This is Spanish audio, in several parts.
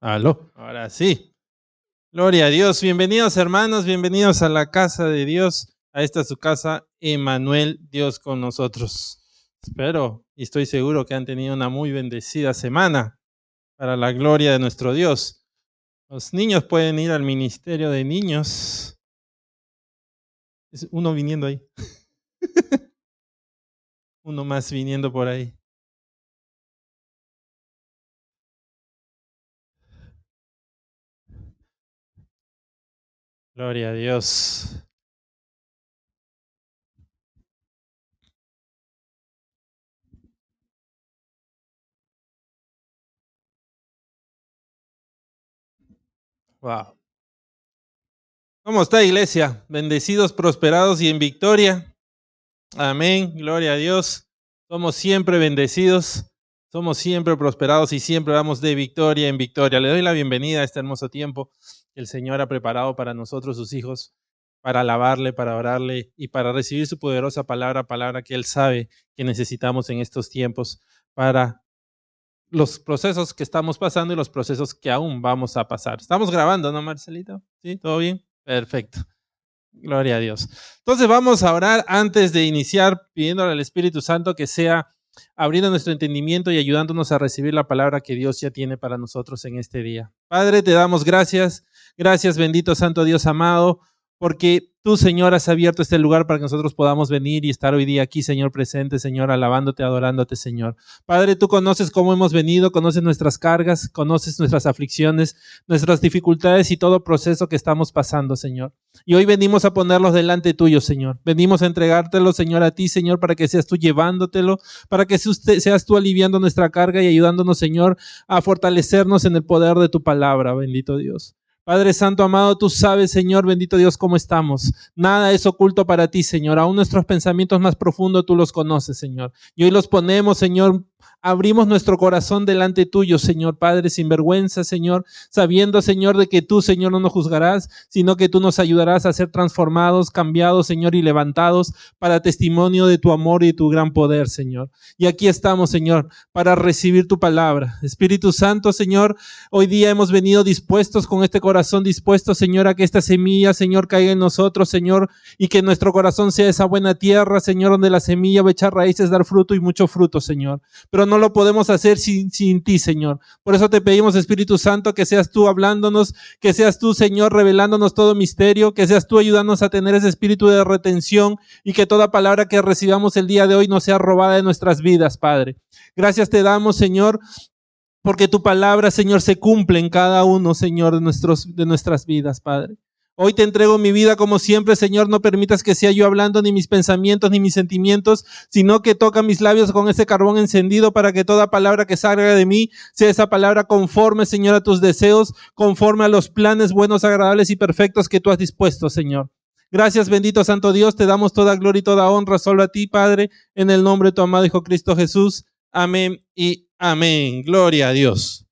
Aló, ahora sí. Gloria a Dios. Bienvenidos, hermanos, bienvenidos a la casa de Dios, a esta su casa, Emmanuel, Dios con nosotros. Espero y estoy seguro que han tenido una muy bendecida semana para la gloria de nuestro Dios. Los niños pueden ir al ministerio de niños. Es uno viniendo ahí. Uno más viniendo por ahí. Gloria a Dios. Wow. ¿Cómo está, iglesia? Bendecidos, prosperados y en victoria. Amén. Gloria a Dios. Somos siempre bendecidos, somos siempre prosperados y siempre vamos de victoria en victoria. Le doy la bienvenida a este hermoso tiempo que el Señor ha preparado para nosotros, sus hijos, para alabarle, para orarle y para recibir su poderosa palabra, palabra que Él sabe que necesitamos en estos tiempos para los procesos que estamos pasando y los procesos que aún vamos a pasar. Estamos grabando, ¿no, Marcelito? ¿Sí? ¿Todo bien? Perfecto. Gloria a Dios. Entonces vamos a orar antes de iniciar, pidiéndole al Espíritu Santo que sea abriendo nuestro entendimiento y ayudándonos a recibir la palabra que Dios ya tiene para nosotros en este día. Padre, te damos gracias. Gracias, bendito Santo Dios amado, porque tú, Señor, has abierto este lugar para que nosotros podamos venir y estar hoy día aquí, Señor, presente, Señor, alabándote, adorándote, Señor. Padre, tú conoces cómo hemos venido, conoces nuestras cargas, conoces nuestras aflicciones, nuestras dificultades y todo proceso que estamos pasando, Señor. Y hoy venimos a ponerlos delante tuyo, Señor. Venimos a entregártelo, Señor, a ti, Señor, para que seas tú llevándotelo, para que seas tú aliviando nuestra carga y ayudándonos, Señor, a fortalecernos en el poder de tu palabra, bendito Dios. Padre Santo amado, tú sabes, Señor, bendito Dios, cómo estamos. Nada es oculto para ti, Señor. Aún nuestros pensamientos más profundos tú los conoces, Señor. Y hoy los ponemos, Señor. Abrimos nuestro corazón delante tuyo, Señor Padre, sin vergüenza, Señor, sabiendo, Señor, de que tú, Señor, no nos juzgarás, sino que tú nos ayudarás a ser transformados, cambiados, Señor, y levantados para testimonio de tu amor y de tu gran poder, Señor. Y aquí estamos, Señor, para recibir tu palabra. Espíritu Santo, Señor, hoy día hemos venido dispuestos, con este corazón dispuesto, Señor, a que esta semilla, Señor, caiga en nosotros, Señor, y que nuestro corazón sea esa buena tierra, Señor, donde la semilla va a echar raíces, dar fruto y mucho fruto, Señor. Pero no lo podemos hacer sin ti, Señor. Por eso te pedimos, Espíritu Santo, que seas tú hablándonos, que seas tú, Señor, revelándonos todo misterio, que seas tú ayudándonos a tener ese espíritu de retención y que toda palabra que recibamos el día de hoy no sea robada de nuestras vidas, Padre. Gracias te damos, Señor, porque tu palabra, Señor, se cumple en cada uno, Señor, de nuestras vidas, Padre. Hoy te entrego mi vida como siempre, Señor, no permitas que sea yo hablando ni mis pensamientos ni mis sentimientos, sino que toca mis labios con ese carbón encendido para que toda palabra que salga de mí sea esa palabra conforme, Señor, a tus deseos, conforme a los planes buenos, agradables y perfectos que tú has dispuesto, Señor. Gracias, bendito Santo Dios, te damos toda gloria y toda honra solo a ti, Padre, en el nombre de tu amado Hijo Cristo Jesús. Amén y amén. Gloria a Dios.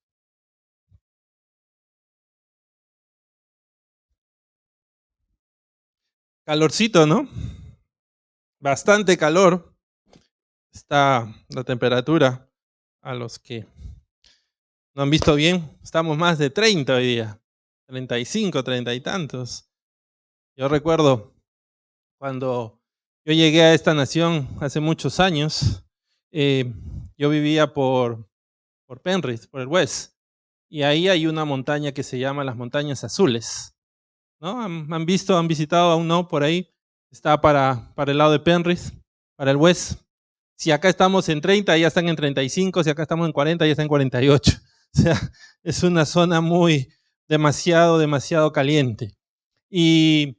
Calorcito, ¿no? Bastante calor. Está la temperatura. A los que no han visto bien, estamos más de 30 hoy día. 35, 30 y tantos. Yo recuerdo cuando yo llegué a esta nación hace muchos años, yo vivía por Penrith, por el West. Y ahí hay una montaña que se llama las Montañas Azules. ¿No? ¿Han visto, han visitado aún no por ahí? Está para el lado de Penrith, para el West. Si acá estamos en 30, ya están en 35. Si acá estamos en 40, ya están en 48. O sea, es una zona demasiado caliente. Y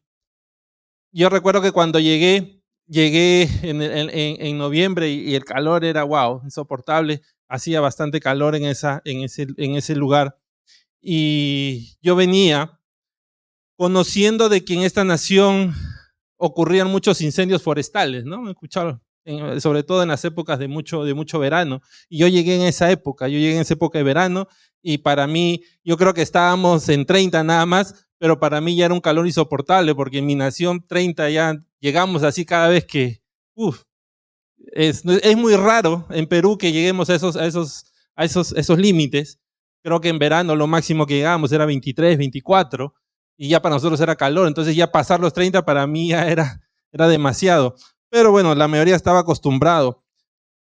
yo recuerdo que cuando llegué en noviembre y el calor era, wow, insoportable. Hacía bastante calor en ese lugar. Y yo venía conociendo de que en esta nación ocurrían muchos incendios forestales, ¿no? Me escucharon, sobre todo en las épocas de mucho verano. Y yo llegué en esa época de verano, y para mí, yo creo que estábamos en 30 nada más, pero para mí ya era un calor insoportable, porque en mi nación 30 ya llegamos así cada vez que, es muy raro en Perú que lleguemos a esos límites. Creo que en verano lo máximo que llegábamos era 23, 24, y ya para nosotros era calor. Entonces ya pasar los 30 para mí ya era demasiado. Pero bueno, la mayoría estaba acostumbrado.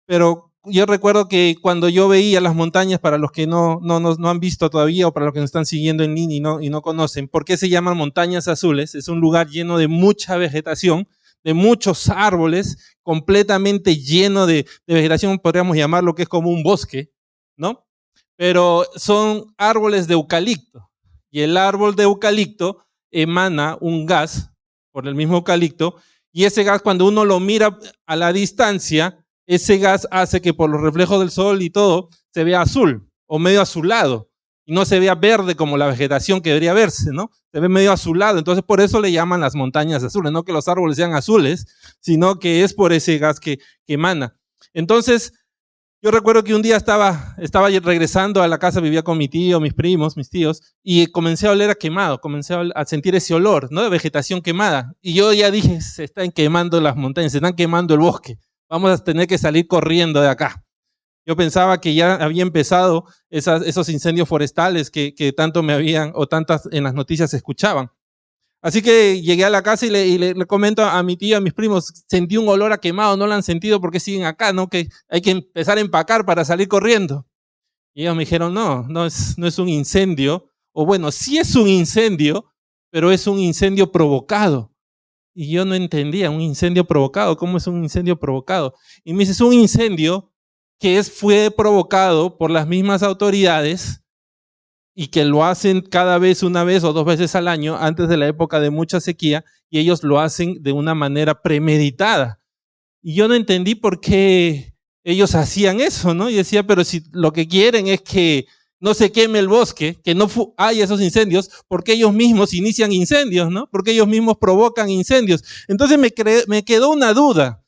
Pero yo recuerdo que cuando yo veía las montañas, para los que no han visto todavía, o para los que nos están siguiendo en línea y no conocen, ¿por qué se llaman montañas azules? Es un lugar lleno de mucha vegetación, de muchos árboles, completamente lleno de vegetación, podríamos llamarlo que es como un bosque, ¿no? Pero son árboles de eucalipto, y el árbol de eucalipto emana un gas por el mismo eucalipto, y ese gas, cuando uno lo mira a la distancia, ese gas hace que por los reflejos del sol y todo se vea azul o medio azulado, y no se vea verde como la vegetación que debería verse, ¿no? Se ve medio azulado. Entonces por eso le llaman las montañas azules, no que los árboles sean azules, sino que es por ese gas que emana. Entonces yo recuerdo que un día estaba regresando a la casa, vivía con mi tío, mis primos, mis tíos, y comencé a oler a quemado, comencé a sentir ese olor, ¿no? De vegetación quemada. Y yo ya dije, se están quemando las montañas, se están quemando el bosque, vamos a tener que salir corriendo de acá. Yo pensaba que ya había empezado esos incendios forestales que tanto me habían, o tantas en las noticias se escuchaban. Así que llegué a la casa y le comento a mi tío, a mis primos, sentí un olor a quemado, no lo han sentido porque siguen acá, ¿no? Que hay que empezar a empacar para salir corriendo. Y ellos me dijeron, no es un incendio, o bueno, sí es un incendio, pero es un incendio provocado. Y yo no entendía, un incendio provocado, ¿cómo es un incendio provocado? Y me dice, es un incendio que fue provocado por las mismas autoridades, y que lo hacen cada vez, una vez o dos veces al año, antes de la época de mucha sequía, y ellos lo hacen de una manera premeditada. Y yo no entendí por qué ellos hacían eso, ¿no? Y decía, pero si lo que quieren es que no se queme el bosque, que no haya esos incendios, porque ellos mismos inician incendios, ¿no? Porque ellos mismos provocan incendios. Entonces me quedó una duda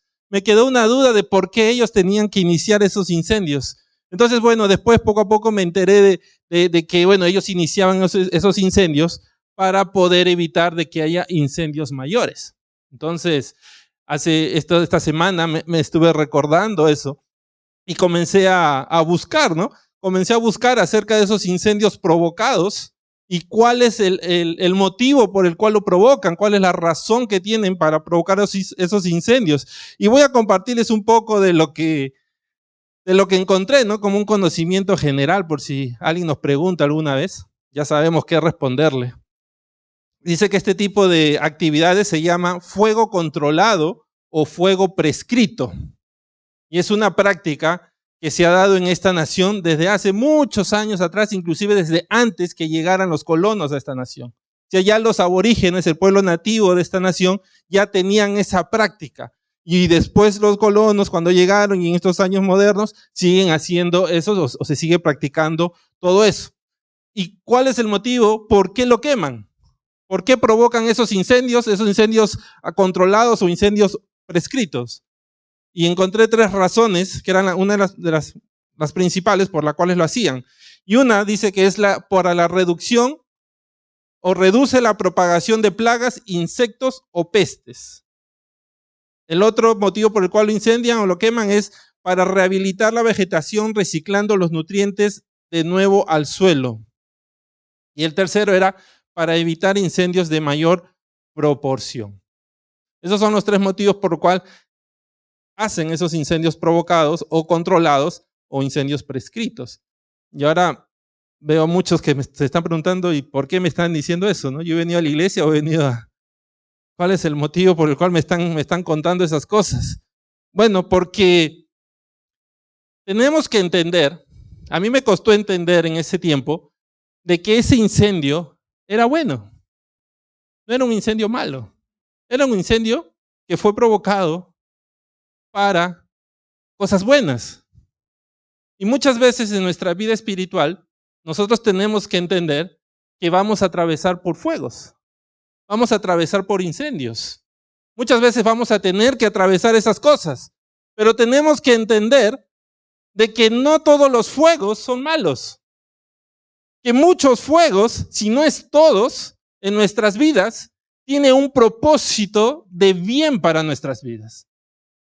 de por qué ellos tenían que iniciar esos incendios. Entonces, bueno, después poco a poco me enteré de que, bueno, ellos iniciaban esos incendios para poder evitar de que haya incendios mayores. Entonces, esta semana me estuve recordando eso, y comencé a buscar, ¿no? Comencé a buscar acerca de esos incendios provocados y cuál es el motivo por el cual lo provocan, cuál es la razón que tienen para provocar esos incendios. Y voy a compartirles un poco de lo que encontré, ¿no? Como un conocimiento general, por si alguien nos pregunta alguna vez, ya sabemos qué responderle. Dice que este tipo de actividades se llama fuego controlado o fuego prescrito. Y es una práctica que se ha dado en esta nación desde hace muchos años atrás, inclusive desde antes que llegaran los colonos a esta nación. O sea, ya los aborígenes, el pueblo nativo de esta nación, ya tenían esa práctica. Y después los colonos, cuando llegaron, y en estos años modernos, siguen haciendo eso, o se sigue practicando todo eso. ¿Y cuál es el motivo? ¿Por qué lo queman? ¿Por qué provocan esos incendios controlados o incendios prescritos? Y encontré 3 razones, que eran una de las principales por las cuales lo hacían. Y una dice que es para la reducción o reduce la propagación de plagas, insectos o pestes. El otro motivo por el cual lo incendian o lo queman es para rehabilitar la vegetación, reciclando los nutrientes de nuevo al suelo. Y el tercero era para evitar incendios de mayor proporción. Esos son los 3 motivos por los cuales hacen esos incendios provocados o controlados o incendios prescritos. Y ahora veo muchos que se están preguntando, ¿y por qué me están diciendo eso? ¿No? Yo he venido a la iglesia o he venido a... ¿Cuál es el motivo por el cual me están contando esas cosas? Bueno, porque tenemos que entender A mí me costó entender en ese tiempo de que ese incendio era bueno. No era un incendio malo. Era un incendio que fue provocado para cosas buenas. Y muchas veces en nuestra vida espiritual, nosotros tenemos que entender que vamos a atravesar por fuegos. Vamos a atravesar por incendios. Muchas veces vamos a tener que atravesar esas cosas. Pero tenemos que entender de que no todos los fuegos son malos. Que muchos fuegos, si no es todos, en nuestras vidas, tiene un propósito de bien para nuestras vidas.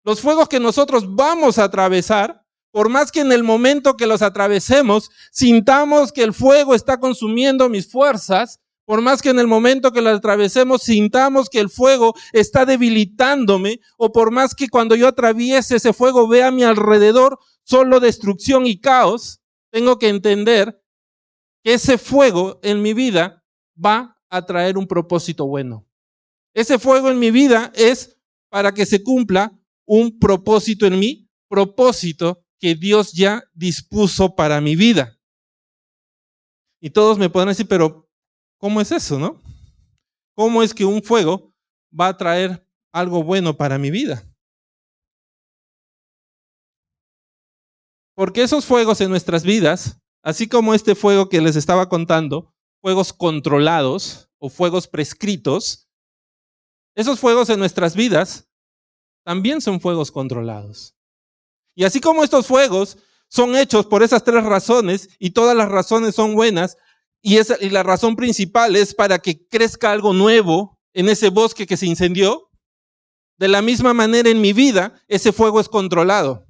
Los fuegos que nosotros vamos a atravesar, por más que en el momento que los atravesemos, sintamos que el fuego está consumiendo mis fuerzas, por más que en el momento que los atravesemos, sintamos que el fuego está debilitándome, o por más que cuando yo atraviese ese fuego vea a mi alrededor solo destrucción y caos, tengo que entender que ese fuego en mi vida va a traer un propósito bueno. Ese fuego en mi vida es para que se cumpla un propósito en mí, propósito que Dios ya dispuso para mi vida. Y todos me podrán decir, pero ¿cómo es eso, no? ¿Cómo es que un fuego va a traer algo bueno para mi vida? Porque esos fuegos en nuestras vidas, así como este fuego que les estaba contando, fuegos controlados o fuegos prescritos, esos fuegos en nuestras vidas también son fuegos controlados. Y así como estos fuegos son hechos por esas tres razones, y todas las razones son buenas, y la razón principal es para que crezca algo nuevo en ese bosque que se incendió, de la misma manera en mi vida, ese fuego es controlado.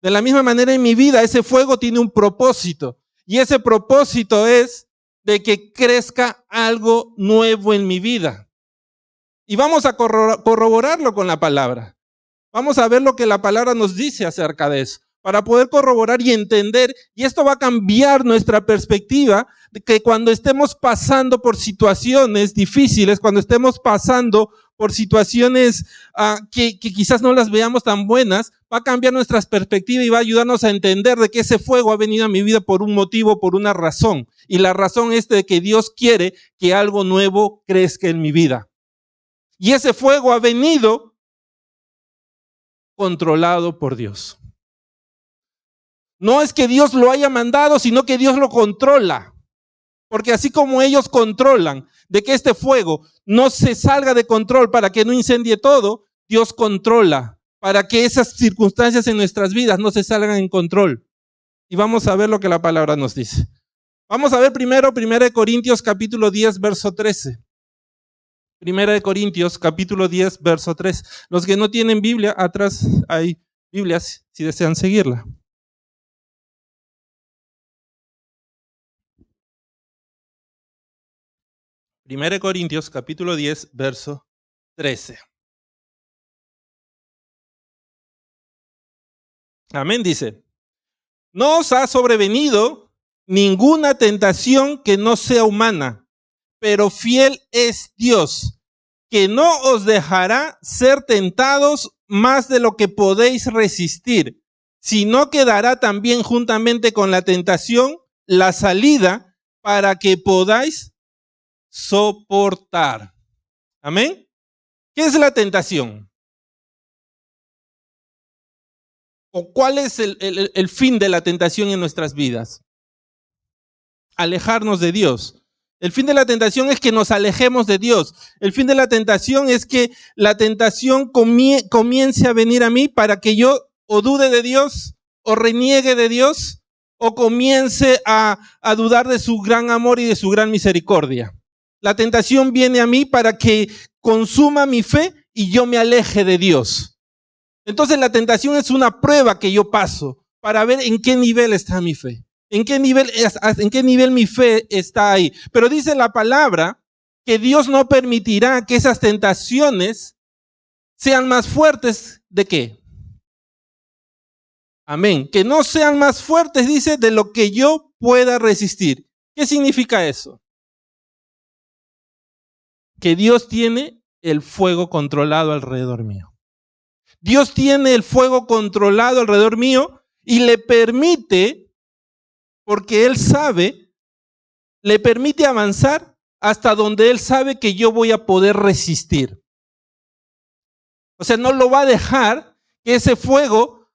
De la misma manera en mi vida, ese fuego tiene un propósito. Y ese propósito es de que crezca algo nuevo en mi vida. Y vamos a corroborarlo con la palabra. Vamos a ver lo que la palabra nos dice acerca de eso, para poder corroborar y entender. Y esto va a cambiar nuestra perspectiva, de que cuando estemos pasando por situaciones difíciles, cuando estemos pasando por situaciones que quizás no las veamos tan buenas, va a cambiar nuestra perspectiva y va a ayudarnos a entender de que ese fuego ha venido a mi vida por un motivo, por una razón. Y la razón es de que Dios quiere que algo nuevo crezca en mi vida. Y ese fuego ha venido controlado por Dios. No es que Dios lo haya mandado, sino que Dios lo controla. Porque así como ellos controlan de que este fuego no se salga de control para que no incendie todo, Dios controla para que esas circunstancias en nuestras vidas no se salgan en control. Y vamos a ver lo que la palabra nos dice. Vamos a ver primero 1 Corintios capítulo 10, verso 13. 1 Corintios capítulo 10, verso 3. Los que no tienen Biblia, atrás hay Biblias si desean seguirla. Primera de Corintios, capítulo 10, verso 13. Amén, dice. No os ha sobrevenido ninguna tentación que no sea humana, pero fiel es Dios, que no os dejará ser tentados más de lo que podéis resistir, sino que dará también juntamente con la tentación la salida para que podáis soportar. Amén. ¿Qué es la tentación? ¿O cuál es el fin de la tentación en nuestras vidas? Alejarnos de Dios. El fin de la tentación es que nos alejemos de Dios. El fin de la tentación es que la tentación comience a venir a mí para que yo o dude de Dios, o reniegue de Dios, o comience a dudar de su gran amor y de su gran misericordia. La tentación viene a mí para que consuma mi fe y yo me aleje de Dios. Entonces la tentación es una prueba que yo paso para ver en qué nivel está mi fe. ¿En qué nivel mi fe está ahí? Pero dice la palabra que Dios no permitirá que esas tentaciones sean más fuertes ¿de qué? Amén. Que no sean más fuertes, dice, de lo que yo pueda resistir. ¿Qué significa eso? Que Dios tiene el fuego controlado alrededor mío. Dios tiene el fuego controlado alrededor mío y le permite porque Él sabe, le permite avanzar hasta donde Él sabe que yo voy a poder resistir. O sea, no lo va a dejar que ese fuego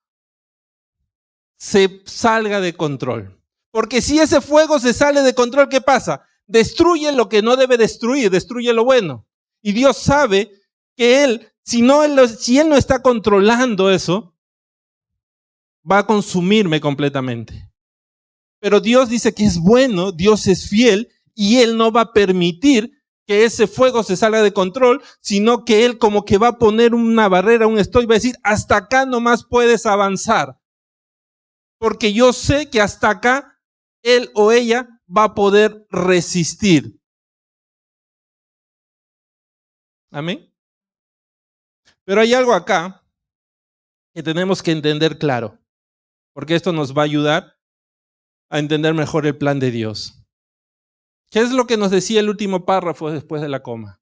se salga de control. Porque si ese fuego se sale de control, ¿qué pasa? Destruye lo que no debe destruir, destruye lo bueno. Y Dios sabe que Él, si Él no está controlando eso, va a consumirme completamente. Pero Dios dice que es bueno, Dios es fiel, y Él no va a permitir que ese fuego se salga de control, sino que Él como que va a poner una barrera, un stop, y va a decir, hasta acá nomás puedes avanzar. Porque yo sé que hasta acá él o ella va a poder resistir. Amén. Pero hay algo acá que tenemos que entender claro, porque esto nos va a ayudar a entender mejor el plan de Dios. ¿Qué es lo que nos decía el último párrafo después de la coma?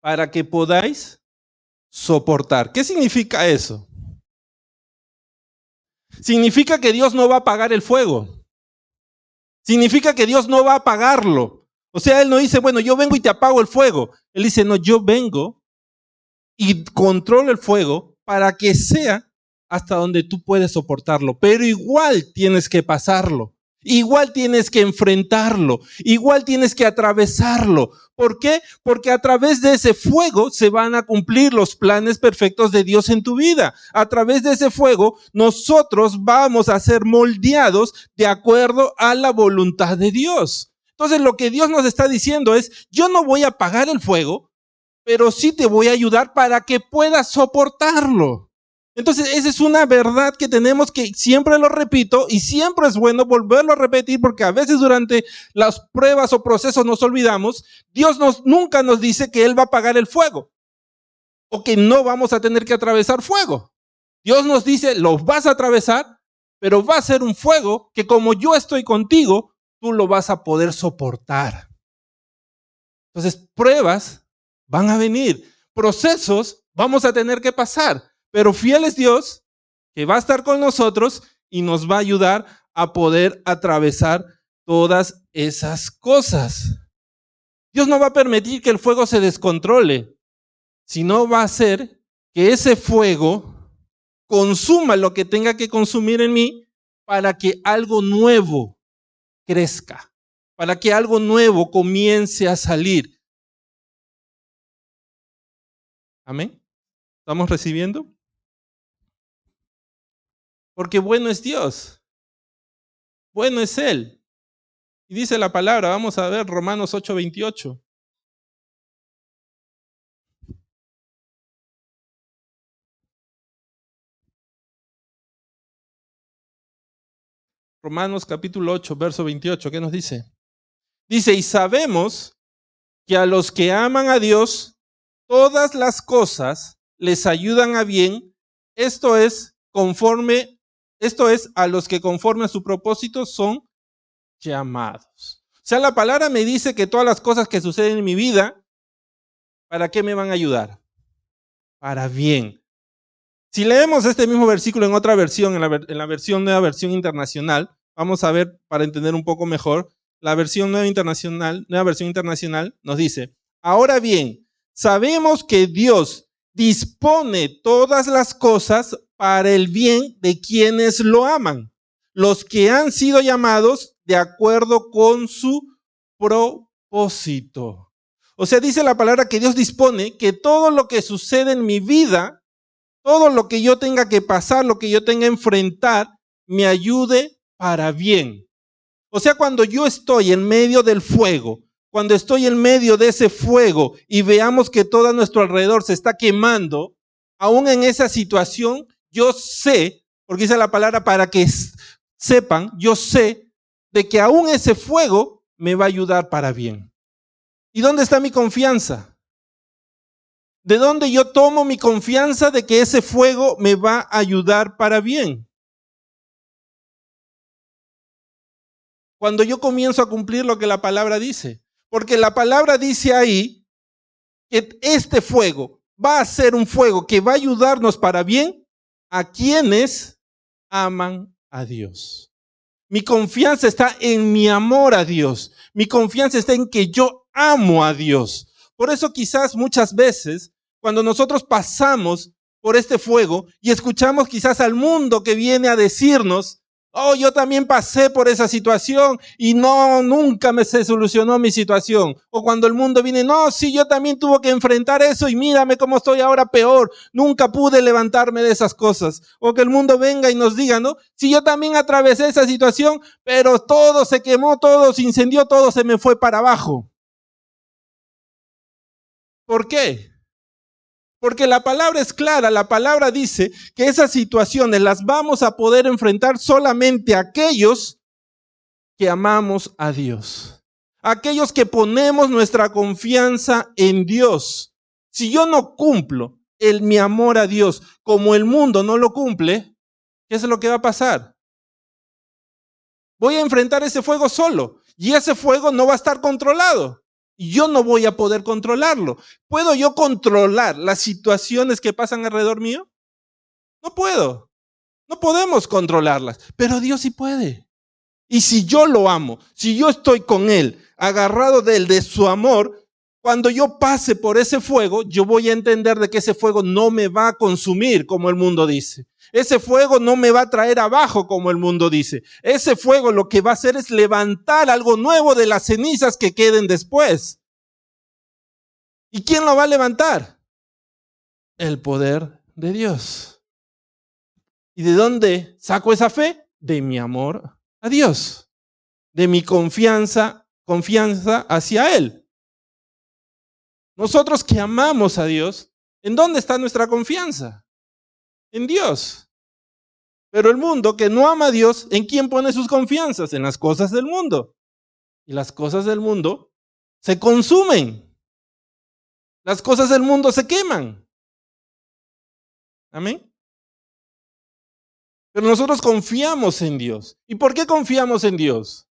Para que podáis soportar. ¿Qué significa eso? Significa que Dios no va a apagar el fuego. Significa que Dios no va a apagarlo. O sea, Él no dice, bueno, yo vengo y te apago el fuego. Él dice, no, yo vengo y controlo el fuego para que sea hasta donde tú puedes soportarlo. Pero igual tienes que pasarlo. Igual tienes que enfrentarlo. Igual tienes que atravesarlo. ¿Por qué? Porque a través de ese fuego se van a cumplir los planes perfectos de Dios en tu vida. A través de ese fuego nosotros vamos a ser moldeados de acuerdo a la voluntad de Dios. Entonces lo que Dios nos está diciendo es, yo no voy a apagar el fuego, pero sí te voy a ayudar para que puedas soportarlo. Entonces, esa es una verdad que tenemos que, siempre lo repito, y siempre es bueno volverlo a repetir, porque a veces durante las pruebas o procesos nos olvidamos. Dios nunca nos dice que Él va a apagar el fuego, o que no vamos a tener que atravesar fuego. Dios nos dice, lo vas a atravesar, pero va a ser un fuego que como yo estoy contigo, tú lo vas a poder soportar. Entonces, pruebas van a venir, procesos vamos a tener que pasar, pero fiel es Dios que va a estar con nosotros y nos va a ayudar a poder atravesar todas esas cosas. Dios no va a permitir que el fuego se descontrole, sino va a hacer que ese fuego consuma lo que tenga que consumir en mí para que algo nuevo crezca, para que algo nuevo comience a salir. Amén. ¿Estamos recibiendo? Porque bueno es Dios. Bueno es Él. Y dice la palabra, vamos a ver Romanos 8:28. Romanos capítulo 8, verso 28, ¿qué nos dice? Dice, y sabemos que a los que aman a Dios, todas las cosas les ayudan a bien. Esto es a los que conforme a su propósito son llamados. O sea, la palabra me dice que todas las cosas que suceden en mi vida, ¿para qué me van a ayudar? Para bien. Si leemos este mismo versículo en otra versión, en la versión nueva versión internacional, vamos a ver para entender un poco mejor, la versión nueva versión internacional nos dice, ahora bien, sabemos que Dios dispone todas las cosas para el bien de quienes lo aman, los que han sido llamados de acuerdo con su propósito. O sea, dice la palabra que Dios dispone que todo lo que sucede en mi vida, todo lo que yo tenga que pasar, lo que yo tenga que enfrentar, me ayude para bien. O sea, cuando yo estoy en medio del fuego, cuando estoy en medio de ese fuego y veamos que todo a nuestro alrededor se está quemando, aún en esa situación, yo sé, porque dice la palabra para que sepan, yo sé de que aún ese fuego me va a ayudar para bien. ¿Y dónde está mi confianza? ¿De dónde yo tomo mi confianza de que ese fuego me va a ayudar para bien? Cuando yo comienzo a cumplir lo que la palabra dice. Porque la palabra dice ahí que este fuego va a ser un fuego que va a ayudarnos para bien a quienes aman a Dios. Mi confianza está en mi amor a Dios. Mi confianza está en que yo amo a Dios. Por eso quizás muchas veces, cuando nosotros pasamos por este fuego y escuchamos quizás al mundo que viene a decirnos, oh, yo también pasé por esa situación y nunca se solucionó mi situación. O cuando el mundo viene, no, sí, yo también tuve que enfrentar eso y mírame cómo estoy ahora peor. Nunca pude levantarme de esas cosas. O que el mundo venga y nos diga, ¿no? Sí, yo también atravesé esa situación, pero todo se quemó, todo se incendió, todo se me fue para abajo. ¿Por qué? Porque la palabra es clara, la palabra dice que esas situaciones las vamos a poder enfrentar solamente aquellos que amamos a Dios. Aquellos que ponemos nuestra confianza en Dios. Si yo no cumplo mi amor a Dios como el mundo no lo cumple, ¿qué es lo que va a pasar? Voy a enfrentar ese fuego solo y ese fuego no va a estar controlado. Y yo no voy a poder controlarlo. ¿Puedo yo controlar las situaciones que pasan alrededor mío? No puedo. No podemos controlarlas, pero Dios sí puede. Y si yo lo amo, si yo estoy con Él, agarrado de Él, de su amor, cuando yo pase por ese fuego, yo voy a entender de que ese fuego no me va a consumir, como el mundo dice. Ese fuego no me va a traer abajo, como el mundo dice. Ese fuego lo que va a hacer es levantar algo nuevo de las cenizas que queden después. ¿Y quién lo va a levantar? El poder de Dios. ¿Y de dónde saco esa fe? De mi amor a Dios. De mi confianza hacia Él. Nosotros que amamos a Dios, ¿en dónde está nuestra confianza? En Dios. Pero el mundo que no ama a Dios, ¿en quién pone sus confianzas? En las cosas del mundo. Y las cosas del mundo se consumen. Las cosas del mundo se queman. Amén. Pero nosotros confiamos en Dios. ¿Y por qué confiamos en Dios?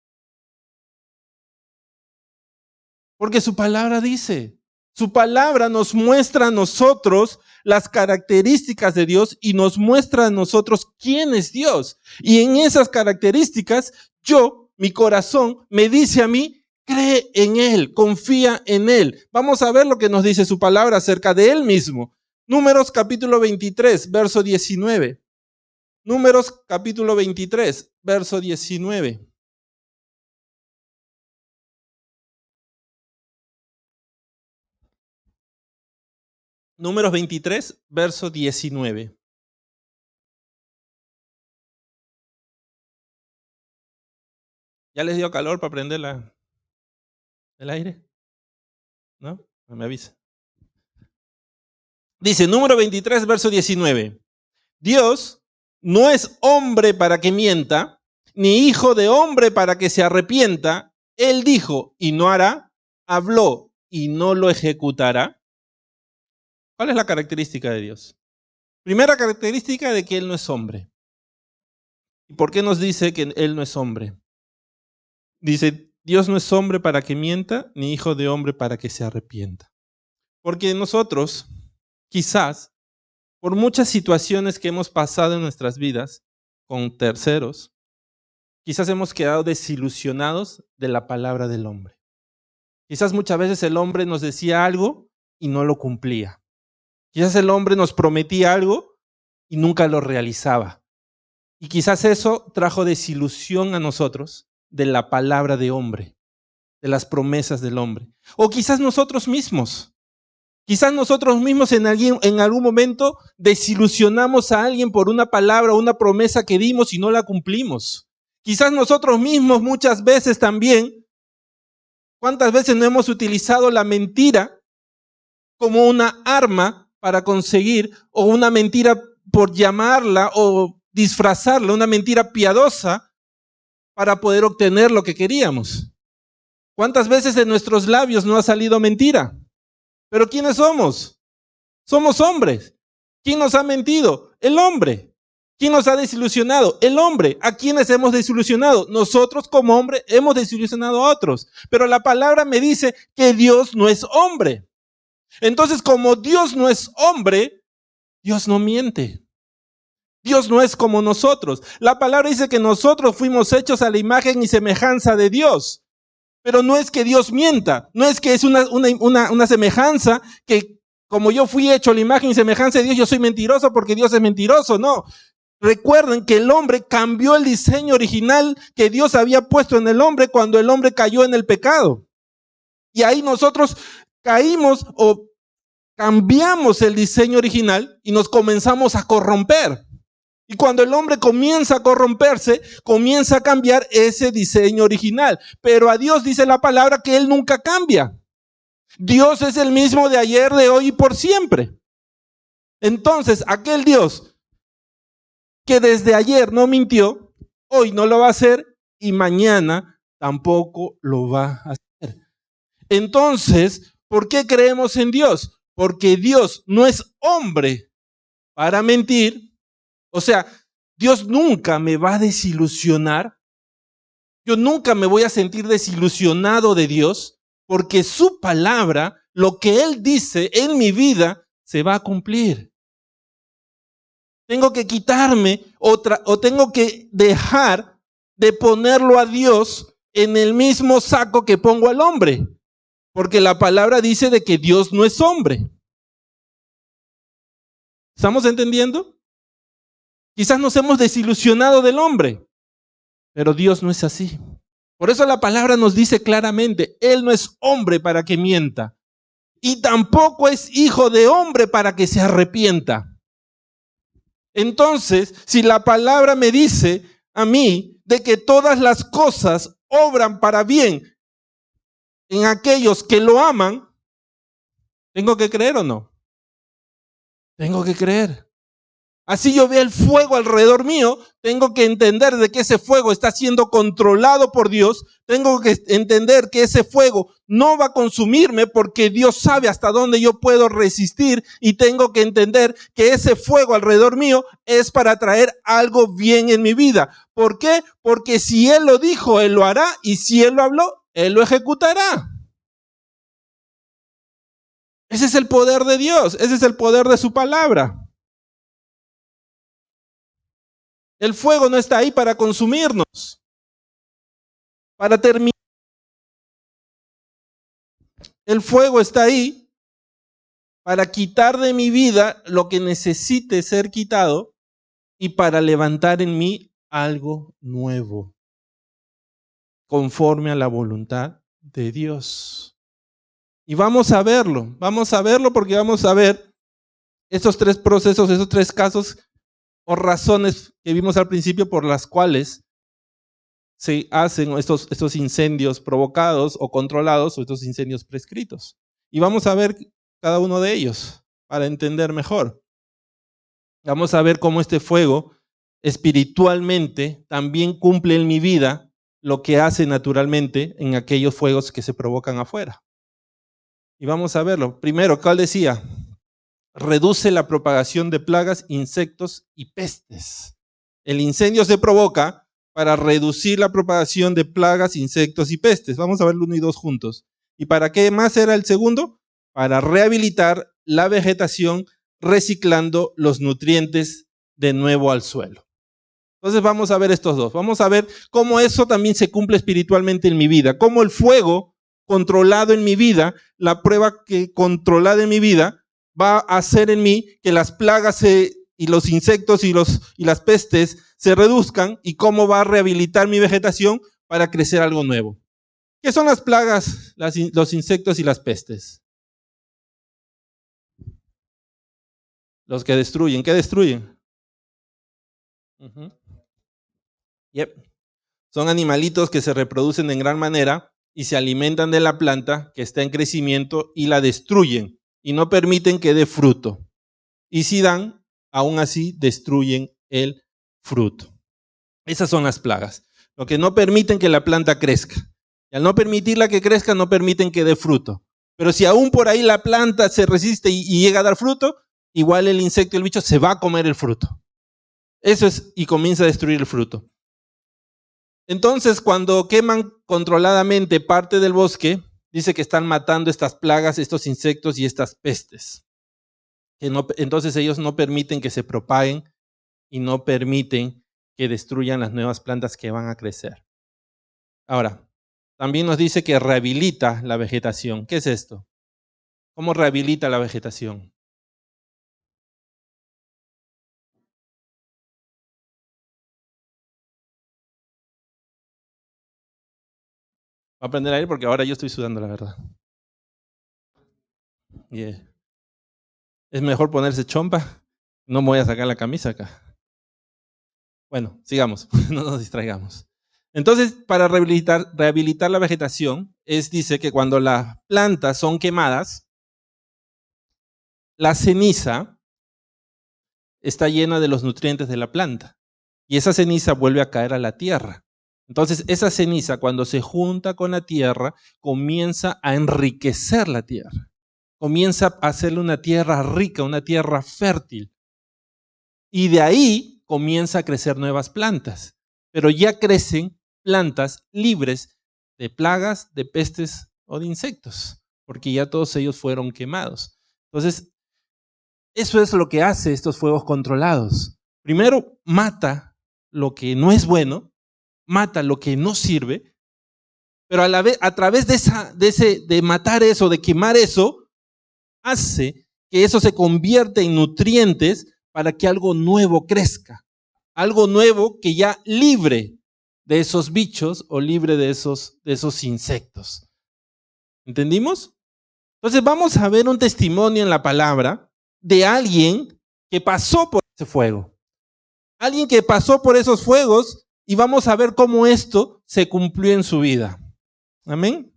Porque su palabra dice. Su palabra nos muestra a nosotros las características de Dios y nos muestra a nosotros quién es Dios. Y en esas características, mi corazón me dice a mí, cree en Él, confía en Él. Vamos a ver lo que nos dice su palabra acerca de Él mismo. Números capítulo 23, verso 19. Números capítulo 23, verso 19. Números 23, verso 19. ¿Ya les dio calor para prender el aire? ¿No? No me avisa. Dice, número 23, verso 19. Dios no es hombre para que mienta, ni hijo de hombre para que se arrepienta. Él dijo y no hará, habló y no lo ejecutará. ¿Cuál es la característica de Dios? Primera característica de que Él no es hombre. ¿Y por qué nos dice que Él no es hombre? Dice, Dios no es hombre para que mienta, ni hijo de hombre para que se arrepienta. Porque nosotros, quizás, por muchas situaciones que hemos pasado en nuestras vidas con terceros, quizás hemos quedado desilusionados de la palabra del hombre. Quizás muchas veces el hombre nos decía algo y no lo cumplía. Quizás el hombre nos prometía algo y nunca lo realizaba. Y quizás eso trajo desilusión a nosotros de la palabra de hombre, de las promesas del hombre. O quizás nosotros mismos. Quizás nosotros mismos en algún momento desilusionamos a alguien por una palabra o una promesa que dimos y no la cumplimos. Quizás nosotros mismos muchas veces también, ¿cuántas veces no hemos utilizado la mentira como una arma para conseguir, o una mentira por llamarla o disfrazarla, una mentira piadosa para poder obtener lo que queríamos? ¿Cuántas veces de nuestros labios no ha salido mentira? ¿Pero quiénes somos? Somos hombres. ¿Quién nos ha mentido? El hombre. ¿Quién nos ha desilusionado? El hombre. ¿A quiénes hemos desilusionado? Nosotros como hombre hemos desilusionado a otros. Pero la palabra me dice que Dios no es hombre. Entonces, como Dios no es hombre, Dios no miente. Dios no es como nosotros. La palabra dice que nosotros fuimos hechos a la imagen y semejanza de Dios. Pero no es que Dios mienta, no es que es una semejanza que como yo fui hecho a la imagen y semejanza de Dios, yo soy mentiroso porque Dios es mentiroso. No. Recuerden que el hombre cambió el diseño original que Dios había puesto en el hombre cuando el hombre cayó en el pecado. Y ahí nosotros caímos o cambiamos el diseño original y nos comenzamos a corromper. Y cuando el hombre comienza a corromperse, comienza a cambiar ese diseño original. Pero a Dios dice la palabra que Él nunca cambia. Dios es el mismo de ayer, de hoy y por siempre. Entonces, aquel Dios que desde ayer no mintió, hoy no lo va a hacer y mañana tampoco lo va a hacer. Entonces, ¿por qué creemos en Dios? Porque Dios no es hombre para mentir. O sea, Dios nunca me va a desilusionar. Yo nunca me voy a sentir desilusionado de Dios, porque su palabra, lo que Él dice en mi vida, se va a cumplir. Tengo que quitarme o tengo que dejar de ponerlo a Dios en el mismo saco que pongo al hombre, porque la palabra dice de que Dios no es hombre. ¿Estamos entendiendo? Quizás nos hemos desilusionado del hombre, pero Dios no es así. Por eso la palabra nos dice claramente, Él no es hombre para que mienta, y tampoco es hijo de hombre para que se arrepienta. Entonces, si la palabra me dice a mí de que todas las cosas obran para bien en aquellos que lo aman, ¿tengo que creer o no? Tengo que creer. Así yo veo el fuego alrededor mío, tengo que entender de que ese fuego está siendo controlado por Dios, tengo que entender que ese fuego no va a consumirme porque Dios sabe hasta dónde yo puedo resistir y tengo que entender que ese fuego alrededor mío es para traer algo bien en mi vida. ¿Por qué? Porque si Él lo dijo, Él lo hará y si Él lo habló, Él lo ejecutará. Ese es el poder de Dios, ese es el poder de su palabra. El fuego no está ahí para consumirnos, para terminar. El fuego está ahí para quitar de mi vida lo que necesite ser quitado y para levantar en mí algo nuevo, conforme a la voluntad de Dios. Y vamos a verlo porque vamos a ver estos tres procesos, esos tres casos o razones que vimos al principio por las cuales se hacen estos incendios provocados o controlados o estos incendios prescritos. Y vamos a ver cada uno de ellos para entender mejor. Vamos a ver cómo este fuego espiritualmente también cumple en mi vida lo que hace naturalmente en aquellos fuegos que se provocan afuera. Y vamos a verlo. Primero, ¿cuál decía? Reduce la propagación de plagas, insectos y pestes. El incendio se provoca para reducir la propagación de plagas, insectos y pestes. Vamos a ver el 1 y 2 juntos. ¿Y para qué más era el segundo? Para rehabilitar la vegetación, reciclando los nutrientes de nuevo al suelo. Entonces vamos a ver estos dos. Vamos a ver cómo eso también se cumple espiritualmente en mi vida. Cómo el fuego controlado en mi vida, la prueba que controlada en mi vida, va a hacer en mí que las plagas y los insectos y las pestes se reduzcan y cómo va a rehabilitar mi vegetación para crecer algo nuevo. ¿Qué son las plagas, los insectos y las pestes? Los que destruyen. ¿Qué destruyen? Yep. Son animalitos que se reproducen en gran manera y se alimentan de la planta que está en crecimiento y la destruyen y no permiten que dé fruto. Y si dan, aún así destruyen el fruto. Esas son las plagas. Lo que no permiten que la planta crezca. Y al no permitirla que crezca, no permiten que dé fruto. Pero si aún por ahí la planta se resiste y llega a dar fruto, igual el insecto y el bicho se va a comer el fruto. Eso es, y comienza a destruir el fruto. Entonces, cuando queman controladamente parte del bosque, dice que están matando estas plagas, estos insectos y estas pestes. Entonces ellos no permiten que se propaguen y no permiten que destruyan las nuevas plantas que van a crecer. Ahora, también nos dice que rehabilita la vegetación. ¿Qué es esto? ¿Cómo rehabilita la vegetación? Voy a aprender a ir porque ahora yo estoy sudando, la verdad. Yeah. Es mejor ponerse chompa. No me voy a sacar la camisa acá. Bueno, sigamos, no nos distraigamos. Entonces, para rehabilitar la vegetación, dice que cuando las plantas son quemadas, la ceniza está llena de los nutrientes de la planta y esa ceniza vuelve a caer a la tierra. Entonces, esa ceniza, cuando se junta con la tierra, comienza a enriquecer la tierra. Comienza a hacerle una tierra rica, una tierra fértil. Y de ahí comienza a crecer nuevas plantas. Pero ya crecen plantas libres de plagas, de pestes o de insectos, porque ya todos ellos fueron quemados. Entonces, eso es lo que hace estos fuegos controlados. Primero, mata lo que no es bueno, mata lo que no sirve, pero a la vez, a través de matar eso, de quemar eso, hace que eso se convierta en nutrientes para que algo nuevo crezca. Algo nuevo que ya libre de esos bichos o libre de esos insectos. ¿Entendimos? Entonces vamos a ver un testimonio en la palabra de alguien que pasó por ese fuego. Alguien que pasó por esos fuegos y vamos a ver cómo esto se cumplió en su vida. Amén.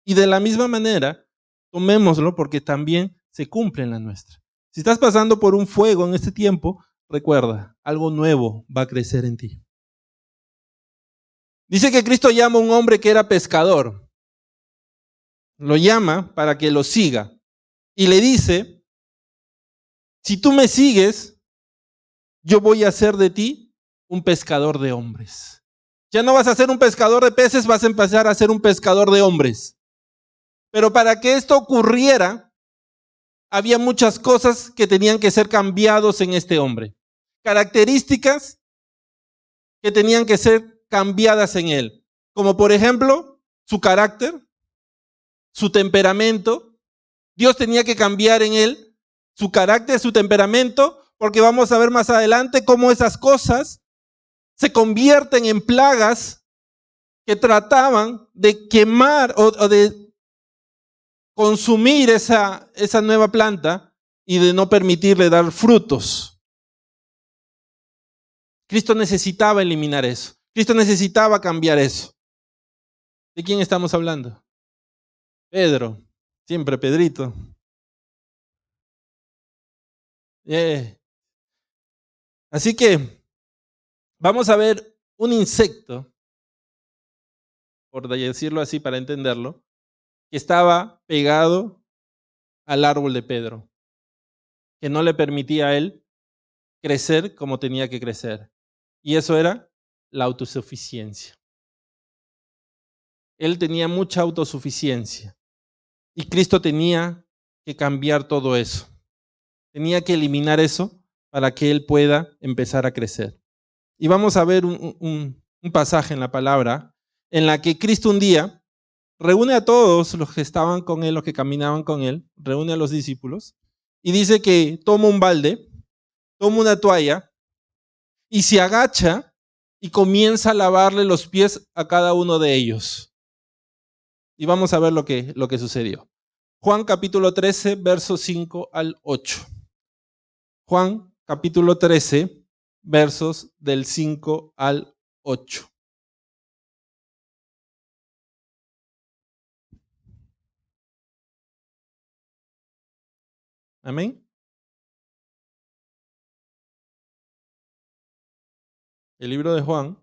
Y de la misma manera, tomémoslo porque también se cumple en la nuestra. Si estás pasando por un fuego en este tiempo, recuerda, algo nuevo va a crecer en ti. Dice que Cristo llama a un hombre que era pescador. Lo llama para que lo siga. Y le dice, si tú me sigues, yo voy a hacer de ti un pescador de hombres. Ya no vas a ser un pescador de peces, vas a empezar a ser un pescador de hombres. Pero para que esto ocurriera, había muchas cosas que tenían que ser cambiados en este hombre. Características que tenían que ser cambiadas en él. Como por ejemplo, su carácter, su temperamento. Dios tenía que cambiar en él su carácter, su temperamento, porque vamos a ver más adelante cómo esas cosas se convierten en plagas que trataban de quemar o de consumir esa nueva planta y de no permitirle dar frutos. Cristo necesitaba eliminar eso. Cristo necesitaba cambiar eso. ¿De quién estamos hablando? Pedro, siempre Pedrito. Así que vamos a ver un insecto, por decirlo así para entenderlo, que estaba pegado al árbol de Pedro, que no le permitía a él crecer como tenía que crecer. Y eso era la autosuficiencia. Él tenía mucha autosuficiencia y Cristo tenía que cambiar todo eso. Tenía que eliminar eso para que él pueda empezar a crecer. Y vamos a ver un pasaje en la palabra en la que Cristo un día reúne a todos los que estaban con él, los que caminaban con él, reúne a los discípulos y dice que toma un balde, toma una toalla y se agacha y comienza a lavarle los pies a cada uno de ellos. Y vamos a ver lo que sucedió. Juan capítulo 13, versos 5 al 8. Juan capítulo 13, versos del 5 al 8. Amén. El libro de Juan,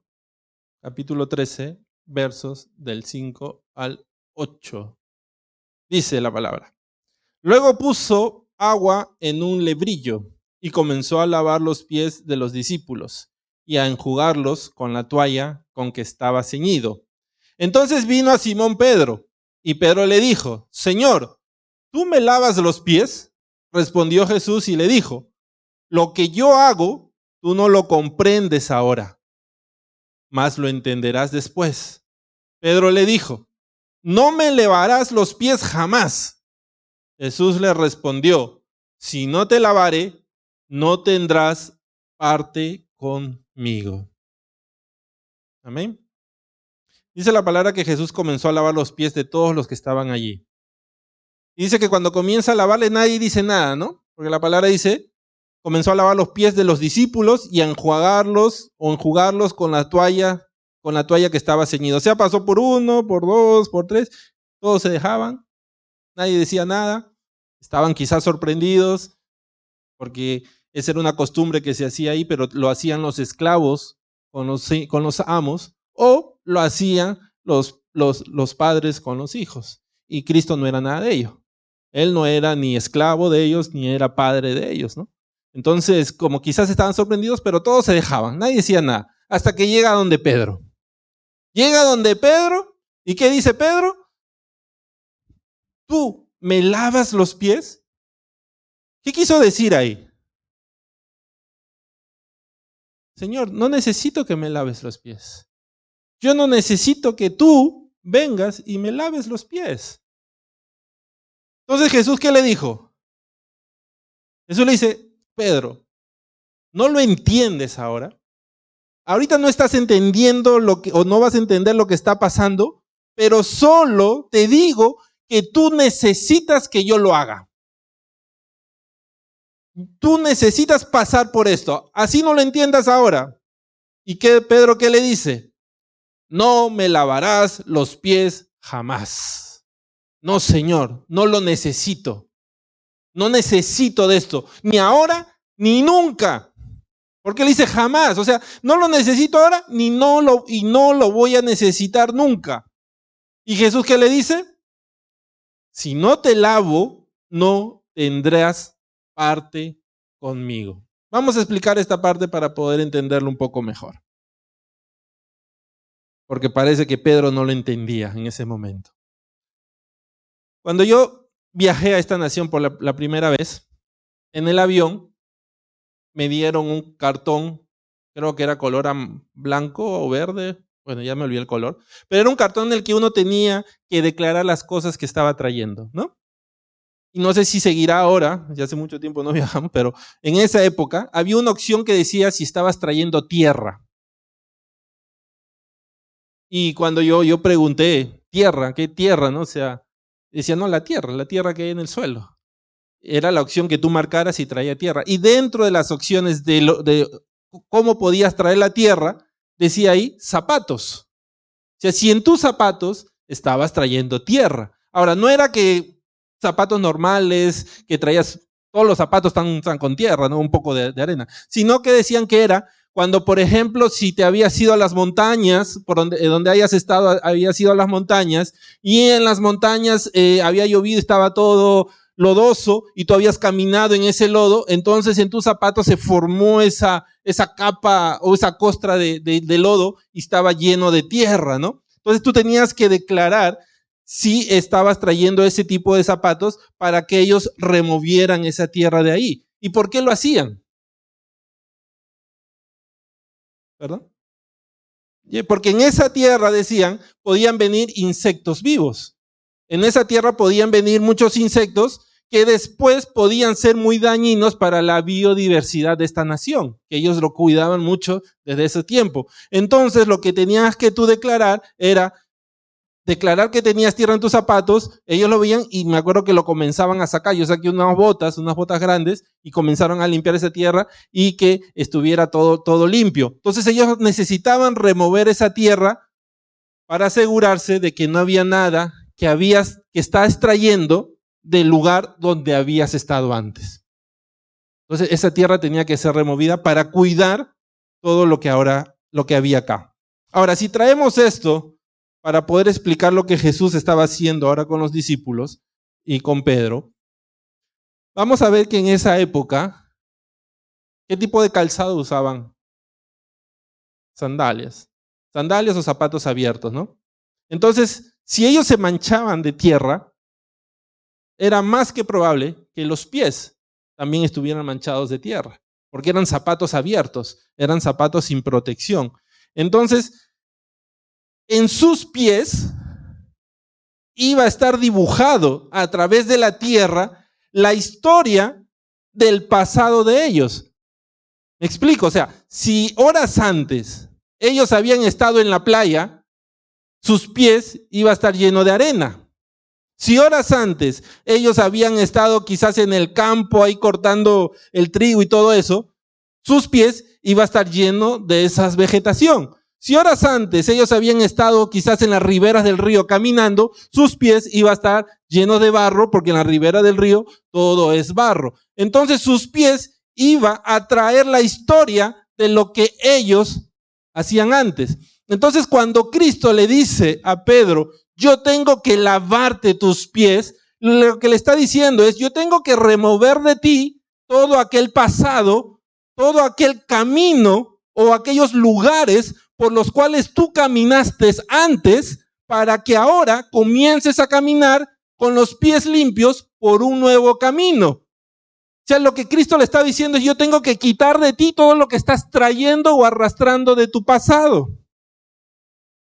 capítulo 13, versos del 5 al 8. Dice la palabra. Luego puso agua en un lebrillo y comenzó a lavar los pies de los discípulos y a enjugarlos con la toalla con que estaba ceñido. Entonces vino a Simón Pedro y Pedro le dijo, Señor, ¿tú me lavas los pies? Respondió Jesús y le dijo, Lo que yo hago, tú no lo comprendes ahora, mas lo entenderás después. Pedro le dijo, no me lavarás los pies jamás. Jesús le respondió, si no te lavaré, no tendrás parte conmigo. Amén. Dice la palabra que Jesús comenzó a lavar los pies de todos los que estaban allí. Y dice que cuando comienza a lavarle nadie dice nada, ¿no? Porque la palabra dice, comenzó a lavar los pies de los discípulos y a enjuagarlos o enjugarlos con la toalla que estaba ceñida. O sea, pasó por uno, por dos, por tres, todos se dejaban, nadie decía nada, estaban quizás sorprendidos porque esa era una costumbre que se hacía ahí, pero lo hacían los esclavos con los amos o lo hacían los padres con los hijos. Y Cristo no era nada de ello. Él no era ni esclavo de ellos, ni era padre de ellos, ¿no? Entonces, como quizás estaban sorprendidos, pero todos se dejaban, nadie decía nada, hasta que llega donde Pedro. Llega donde Pedro, ¿y qué dice Pedro? ¿Tú me lavas los pies? ¿Qué quiso decir ahí? Señor, no necesito que me laves los pies. Yo no necesito que tú vengas y me laves los pies. Entonces Jesús, ¿qué le dijo? Jesús le dice, Pedro, ¿no lo entiendes ahora? Ahorita no estás entendiendo o no vas a entender lo que está pasando, pero solo te digo que tú necesitas que yo lo haga. Tú necesitas pasar por esto. Así no lo entiendas ahora. ¿Y Pedro qué le dice? No me lavarás los pies jamás. No, Señor, no lo necesito. No necesito de esto, ni ahora ni nunca. Porque él dice jamás, o sea, no lo necesito ahora y no lo voy a necesitar nunca. ¿Y Jesús qué le dice? Si no te lavo, no tendrás parte conmigo. Vamos a explicar esta parte para poder entenderlo un poco mejor. Porque parece que Pedro no lo entendía en ese momento. Cuando yo viajé a esta nación por la primera vez, en el avión me dieron un cartón, creo que era color blanco o verde, bueno, ya me olvidé el color, pero era un cartón en el que uno tenía que declarar las cosas que estaba trayendo, ¿no? Y no sé si seguirá ahora, ya hace mucho tiempo no viajamos, pero en esa época había una opción que decía si estabas trayendo tierra. Y cuando yo pregunté, ¿tierra? ¿Qué tierra? ¿No? O sea, decía, no, la tierra que hay en el suelo. Era la opción que tú marcaras si traía tierra. Y dentro de las opciones de cómo podías traer la tierra, decía ahí, zapatos. O sea, si en tus zapatos estabas trayendo tierra. Ahora, no era que zapatos normales, que traías, todos los zapatos están con tierra, ¿no? Un poco de arena. Sino que decían que era cuando, por ejemplo, si te habías ido a las montañas, por donde hayas estado, habías ido a las montañas, y en las montañas había llovido, estaba todo lodoso, y tú habías caminado en ese lodo, entonces en tus zapatos se formó esa capa o esa costra de lodo y estaba lleno de tierra, ¿no? Entonces tú tenías que declarar si estabas trayendo ese tipo de zapatos para que ellos removieran esa tierra de ahí. ¿Y por qué lo hacían? ¿Perdón? Porque en esa tierra, decían, podían venir insectos vivos. En esa tierra podían venir muchos insectos que después podían ser muy dañinos para la biodiversidad de esta nación, que ellos lo cuidaban mucho desde ese tiempo. Entonces, lo que tenías que tú declarar era declarar que tenías tierra en tus zapatos. Ellos lo veían y me acuerdo que lo comenzaban a sacar. Yo saqué unas botas grandes y comenzaron a limpiar esa tierra y que estuviera todo limpio. Entonces ellos necesitaban remover esa tierra para asegurarse de que no había nada que estás trayendo del lugar donde habías estado antes. Entonces esa tierra tenía que ser removida para cuidar todo lo que había acá. Ahora, si traemos esto para poder explicar lo que Jesús estaba haciendo ahora con los discípulos y con Pedro, vamos a ver que en esa época, ¿qué tipo de calzado usaban? Sandalias o zapatos abiertos, ¿no? Entonces, si ellos se manchaban de tierra, era más que probable que los pies también estuvieran manchados de tierra. porque eran zapatos abiertos, eran zapatos sin protección. Entonces, en sus pies iba a estar dibujado a través de la tierra la historia del pasado de ellos. Me explico, o sea, si horas antes ellos habían estado en la playa, sus pies iba a estar lleno de arena. Si horas antes ellos habían estado quizás en el campo ahí cortando el trigo y todo eso, sus pies iba a estar lleno de esa vegetación. Si horas antes ellos habían estado quizás en las riberas del río caminando, sus pies iba a estar llenos de barro, porque en la ribera del río todo es barro. Entonces sus pies iba a traer la historia de lo que ellos hacían antes. Entonces cuando Cristo le dice a Pedro, yo tengo que lavarte tus pies, lo que le está diciendo es, yo tengo que remover de ti todo aquel pasado, todo aquel camino o aquellos lugares por los cuales tú caminaste antes, para que ahora comiences a caminar con los pies limpios por un nuevo camino. O sea, lo que Cristo le está diciendo es, yo tengo que quitar de ti todo lo que estás trayendo o arrastrando de tu pasado,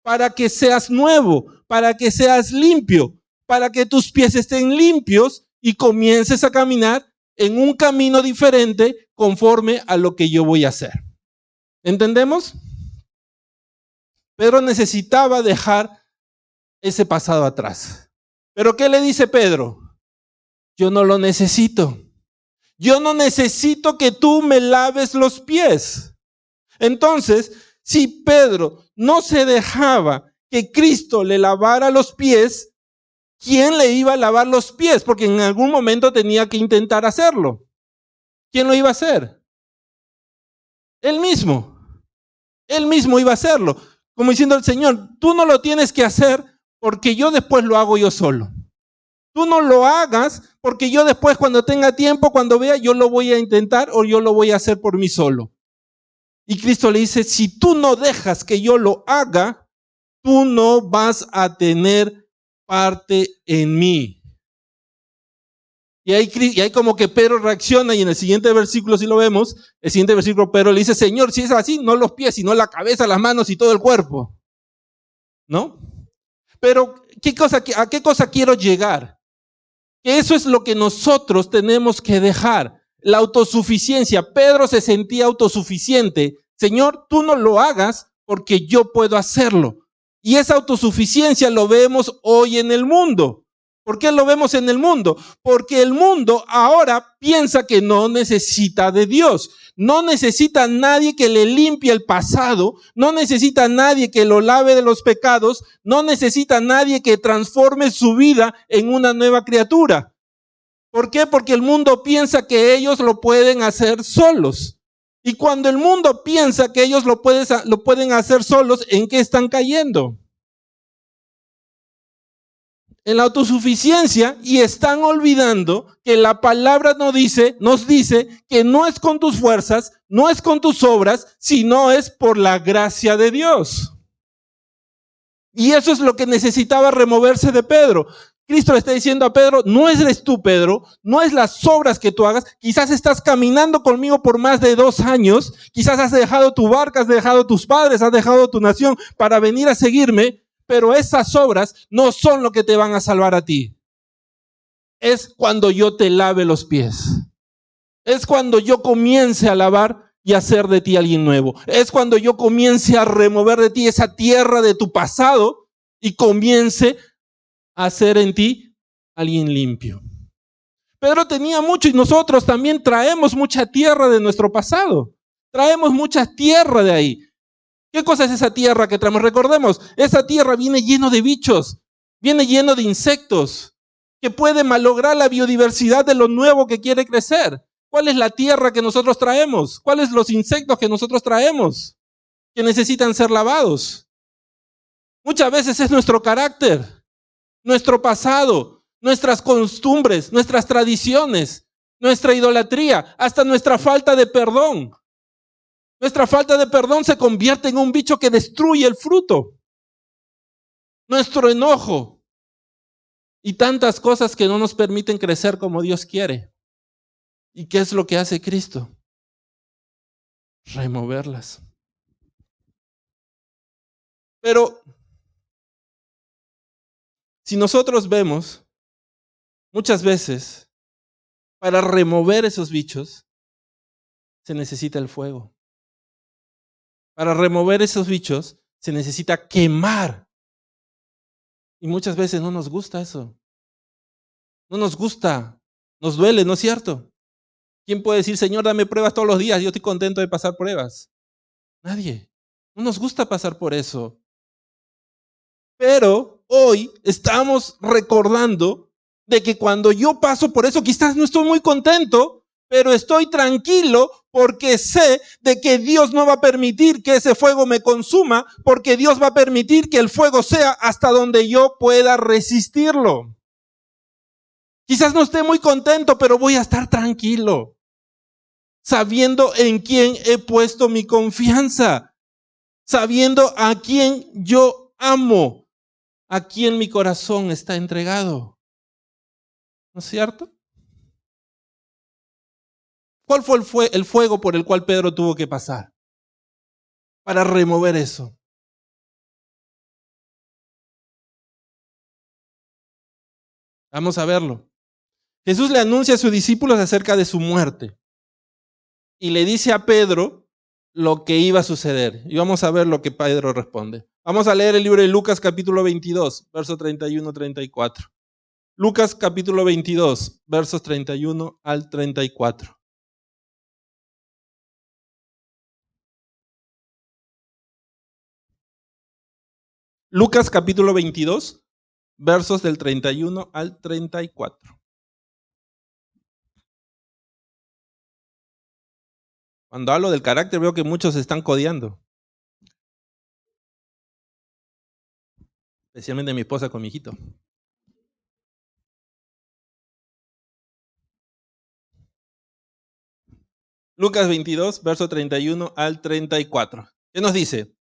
para que seas nuevo, para que seas limpio, para que tus pies estén limpios y comiences a caminar en un camino diferente conforme a lo que yo voy a hacer. ¿Entendemos? Pedro necesitaba dejar ese pasado atrás. ¿Pero qué le dice Pedro? Yo no lo necesito. Yo no necesito que tú me laves los pies. Entonces, si Pedro no se dejaba que Cristo le lavara los pies, ¿quién le iba a lavar los pies? Porque en algún momento tenía que intentar hacerlo. ¿Quién lo iba a hacer? Él mismo. Él mismo iba a hacerlo. Como diciendo el Señor, tú no lo tienes que hacer porque yo después lo hago yo solo. Tú no lo hagas porque yo después, cuando tenga tiempo, cuando vea, yo lo voy a intentar o yo lo voy a hacer por mí solo. Y Cristo le dice, si tú no dejas que yo lo haga, tú no vas a tener parte en mí. Y ahí como que Pedro reacciona, y en el siguiente versículo, si lo vemos, el siguiente versículo, Pedro le dice, Señor, si es así, no los pies, sino la cabeza, las manos y todo el cuerpo. ¿No? Pero, ¿a qué cosa quiero llegar? Que eso es lo que nosotros tenemos que dejar, la autosuficiencia. Pedro se sentía autosuficiente. Señor, tú no lo hagas porque yo puedo hacerlo. Y esa autosuficiencia lo vemos hoy en el mundo. ¿Por qué lo vemos en el mundo? Porque el mundo ahora piensa que no necesita de Dios. No necesita a nadie que le limpie el pasado. No necesita a nadie que lo lave de los pecados. No necesita a nadie que transforme su vida en una nueva criatura. ¿Por qué? Porque el mundo piensa que ellos lo pueden hacer solos. Y cuando el mundo piensa que ellos lo pueden hacer solos, ¿en qué están cayendo? En la autosuficiencia, y están olvidando que la palabra nos dice que no es con tus fuerzas, no es con tus obras, sino es por la gracia de Dios. Y eso es lo que necesitaba removerse de Pedro. Cristo le está diciendo a Pedro, no eres tú, Pedro, no es las obras que tú hagas. Quizás estás caminando conmigo por más de 2 años, quizás has dejado tu barca, has dejado tus padres, has dejado tu nación para venir a seguirme, pero esas obras no son lo que te van a salvar a ti. Es cuando yo te lave los pies. Es cuando yo comience a lavar y hacer de ti alguien nuevo. Es cuando yo comience a remover de ti esa tierra de tu pasado y comience a hacer en ti alguien limpio. Pedro tenía mucho, y nosotros también traemos mucha tierra de nuestro pasado. Traemos mucha tierra de ahí. ¿Qué cosa es esa tierra que traemos? Recordemos, esa tierra viene lleno de bichos, viene lleno de insectos, que puede malograr la biodiversidad de lo nuevo que quiere crecer. ¿Cuál es la tierra que nosotros traemos? ¿Cuáles son los insectos que nosotros traemos que necesitan ser lavados? Muchas veces es nuestro carácter, nuestro pasado, nuestras costumbres, nuestras tradiciones, nuestra idolatría, hasta nuestra falta de perdón. Nuestra falta de perdón se convierte en un bicho que destruye el fruto. Nuestro enojo y tantas cosas que no nos permiten crecer como Dios quiere. ¿Y qué es lo que hace Cristo? removerlas. Pero si nosotros vemos, muchas veces, para remover esos bichos, se necesita el fuego. Para remover esos bichos, se necesita quemar. Y muchas veces no nos gusta eso. No nos gusta. Nos duele, ¿no es cierto? ¿Quién puede decir, Señor, dame pruebas todos los días? Yo estoy contento de pasar pruebas. Nadie. No nos gusta pasar por eso. Pero hoy estamos recordando de que cuando yo paso por eso, quizás no estoy muy contento, pero estoy tranquilo porque sé de que Dios no va a permitir que ese fuego me consuma, porque Dios va a permitir que el fuego sea hasta donde yo pueda resistirlo. Quizás no esté muy contento, pero voy a estar tranquilo, sabiendo en quién he puesto mi confianza, sabiendo a quién yo amo, a quién mi corazón está entregado. ¿No es cierto? ¿Cuál fue el fuego por el cual Pedro tuvo que pasar para remover eso? Vamos a verlo. Jesús le anuncia a sus discípulos acerca de su muerte y le dice a Pedro lo que iba a suceder. Y vamos a ver lo que Pedro responde. Vamos a leer el libro de Lucas capítulo 22, versos 31-34. Lucas capítulo 22, versos 31 al 34. Lucas capítulo 22, versos del 31 al 34. Cuando hablo del carácter veo que muchos se están codeando. Especialmente mi esposa con mi hijito. Lucas 22, verso 31 al 34. ¿Qué nos dice?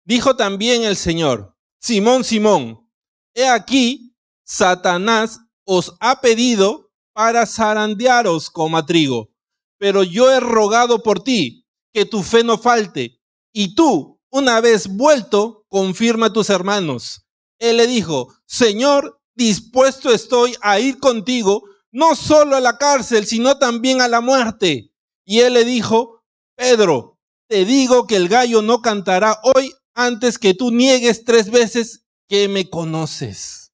Dijo también el Señor, Simón, Simón, he aquí, Satanás os ha pedido para zarandearos como a trigo, pero yo he rogado por ti, que tu fe no falte, y tú, una vez vuelto, confirma a tus hermanos. Él le dijo, Señor, dispuesto estoy a ir contigo, no solo a la cárcel, sino también a la muerte. Y él le dijo, Pedro, te digo que el gallo no cantará hoy antes que tú niegues 3 veces que me conoces.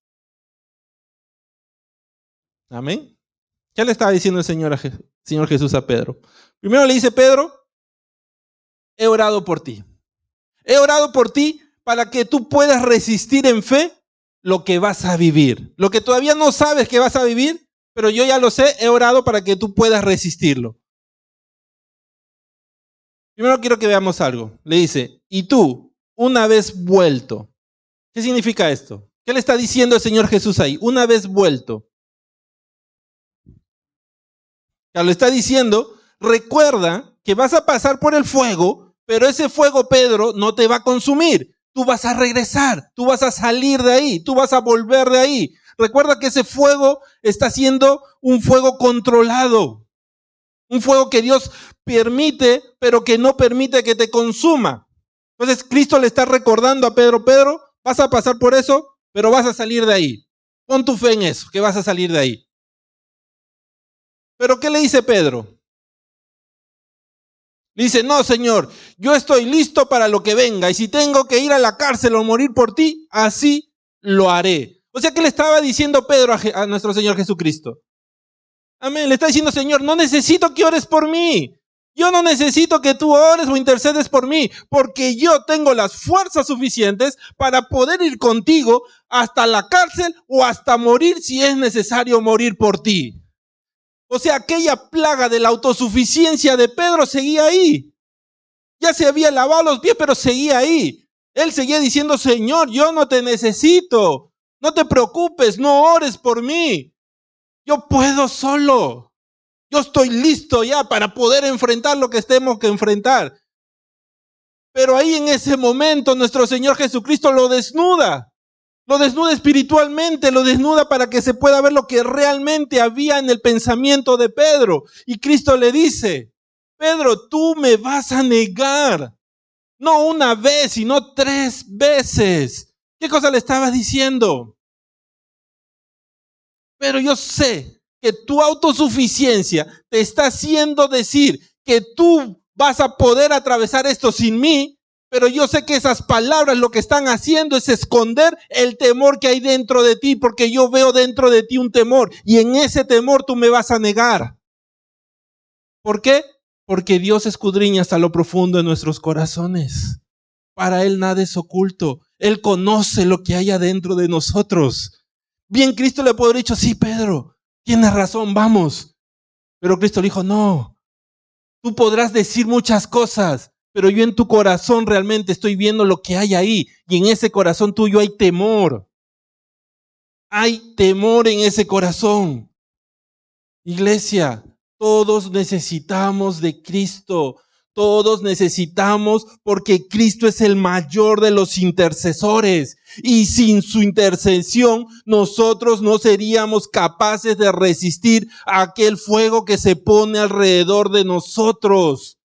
Amén. ¿Qué le estaba diciendo el Señor Jesús a Pedro? Primero le dice, Pedro, he orado por ti. He orado por ti para que tú puedas resistir en fe lo que vas a vivir. Lo que todavía no sabes que vas a vivir, pero yo ya lo sé, he orado para que tú puedas resistirlo. Primero quiero que veamos algo. Le dice, y tú, una vez vuelto. ¿Qué significa esto? ¿Qué le está diciendo el Señor Jesús ahí? Una vez vuelto. Ya lo está diciendo, recuerda que vas a pasar por el fuego, pero ese fuego, Pedro, no te va a consumir. Tú vas a regresar, tú vas a salir de ahí, tú vas a volver de ahí. Recuerda que ese fuego está siendo un fuego controlado. Un fuego que Dios permite, pero que no permite que te consuma. Entonces Cristo le está recordando a Pedro, Pedro, vas a pasar por eso, pero vas a salir de ahí. Pon tu fe en eso, que vas a salir de ahí. Pero ¿qué le dice Pedro? Le dice, no, Señor, yo estoy listo para lo que venga, y si tengo que ir a la cárcel o morir por ti, así lo haré. O sea, ¿qué le estaba diciendo Pedro a nuestro Señor Jesucristo? Amén, le está diciendo, Señor, no necesito que ores por mí. Yo no necesito que tú ores o intercedes por mí, porque yo tengo las fuerzas suficientes para poder ir contigo hasta la cárcel o hasta morir si es necesario morir por ti. O sea, aquella plaga de la autosuficiencia de Pedro seguía ahí. Ya se había lavado los pies, pero seguía ahí. Él seguía diciendo, Señor, yo no te necesito. No te preocupes, no ores por mí. Yo puedo solo. Yo estoy listo ya para poder enfrentar lo que tenemos que enfrentar. Pero ahí en ese momento nuestro Señor Jesucristo lo desnuda. Lo desnuda espiritualmente, lo desnuda para que se pueda ver lo que realmente había en el pensamiento de Pedro. Y Cristo le dice, Pedro, tú me vas a negar. No una vez, sino 3 veces. ¿Qué cosa le estaba diciendo? Pero yo sé que tu autosuficiencia te está haciendo decir que tú vas a poder atravesar esto sin mí, pero yo sé que esas palabras lo que están haciendo es esconder el temor que hay dentro de ti, porque yo veo dentro de ti un temor y en ese temor tú me vas a negar. ¿Por qué? Porque Dios escudriña hasta lo profundo de nuestros corazones. Para Él nada es oculto. Él conoce lo que hay adentro de nosotros. Bien, Cristo le puede haber dicho, sí, Pedro, tienes razón, vamos. Pero Cristo le dijo, no, tú podrás decir muchas cosas, pero yo en tu corazón realmente estoy viendo lo que hay ahí. Y en ese corazón tuyo hay temor. Hay temor en ese corazón. Iglesia, todos necesitamos de Cristo. Todos necesitamos, porque Cristo es el mayor de los intercesores. Y sin su intercesión, nosotros no seríamos capaces de resistir a aquel fuego que se pone alrededor de nosotros.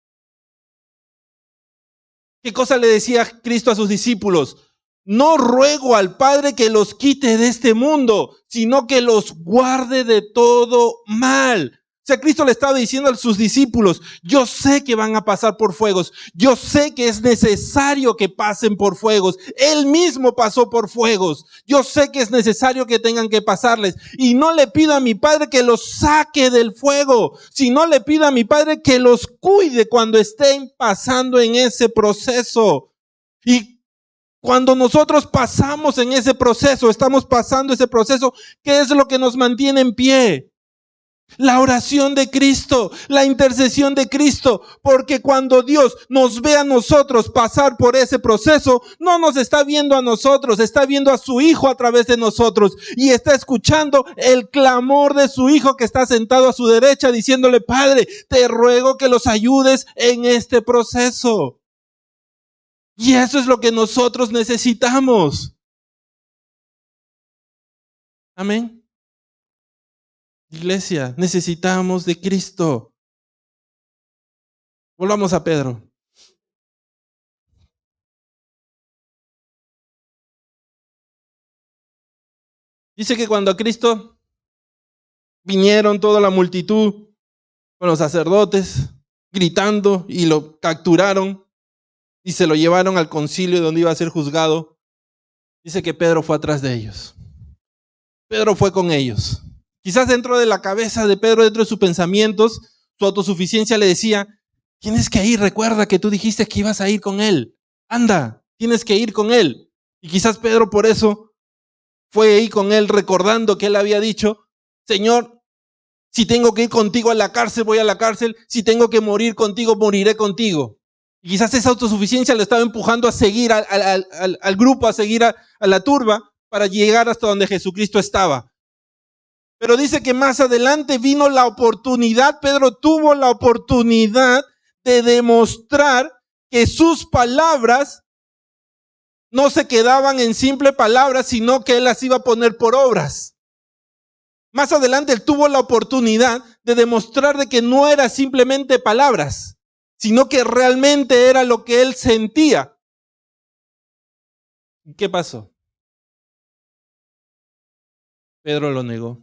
¿Qué cosa le decía Cristo a sus discípulos? No ruego al Padre que los quite de este mundo, sino que los guarde de todo mal. O sea, Cristo le estaba diciendo a sus discípulos, yo sé que van a pasar por fuegos, yo sé que es necesario que pasen por fuegos. Él mismo pasó por fuegos. Yo sé que es necesario que tengan que pasarles. Y no le pido a mi Padre que los saque del fuego, sino le pido a mi Padre que los cuide cuando estén pasando en ese proceso. Y cuando nosotros pasamos en ese proceso, estamos pasando ese proceso, ¿qué es lo que nos mantiene en pie? La oración de Cristo, la intercesión de Cristo, porque cuando Dios nos ve a nosotros pasar por ese proceso, no nos está viendo a nosotros, está viendo a su Hijo a través de nosotros y está escuchando el clamor de su Hijo que está sentado a su derecha diciéndole, Padre, te ruego que los ayudes en este proceso. Y eso es lo que nosotros necesitamos. Amén. Iglesia, necesitamos de Cristo. Volvamos a Pedro. Dice que cuando a Cristo vinieron toda la multitud con los sacerdotes gritando y lo capturaron y se lo llevaron al concilio donde iba a ser juzgado, dice que Pedro fue atrás de ellos. Pedro fue con ellos. Quizás dentro de la cabeza de Pedro, dentro de sus pensamientos, su autosuficiencia le decía, tienes que ir, recuerda que tú dijiste que ibas a ir con él. Anda, tienes que ir con él. Y quizás Pedro por eso fue ahí con él recordando que él había dicho, Señor, si tengo que ir contigo a la cárcel, voy a la cárcel. Si tengo que morir contigo, moriré contigo. Y quizás esa autosuficiencia le estaba empujando a seguir al grupo, a seguir a la turba para llegar hasta donde Jesucristo estaba. Pero dice que más adelante vino la oportunidad, Pedro tuvo la oportunidad de demostrar que sus palabras no se quedaban en simples palabras, sino que él las iba a poner por obras. Más adelante él tuvo la oportunidad de demostrar de que no era simplemente palabras, sino que realmente era lo que él sentía. ¿Qué pasó? Pedro lo negó.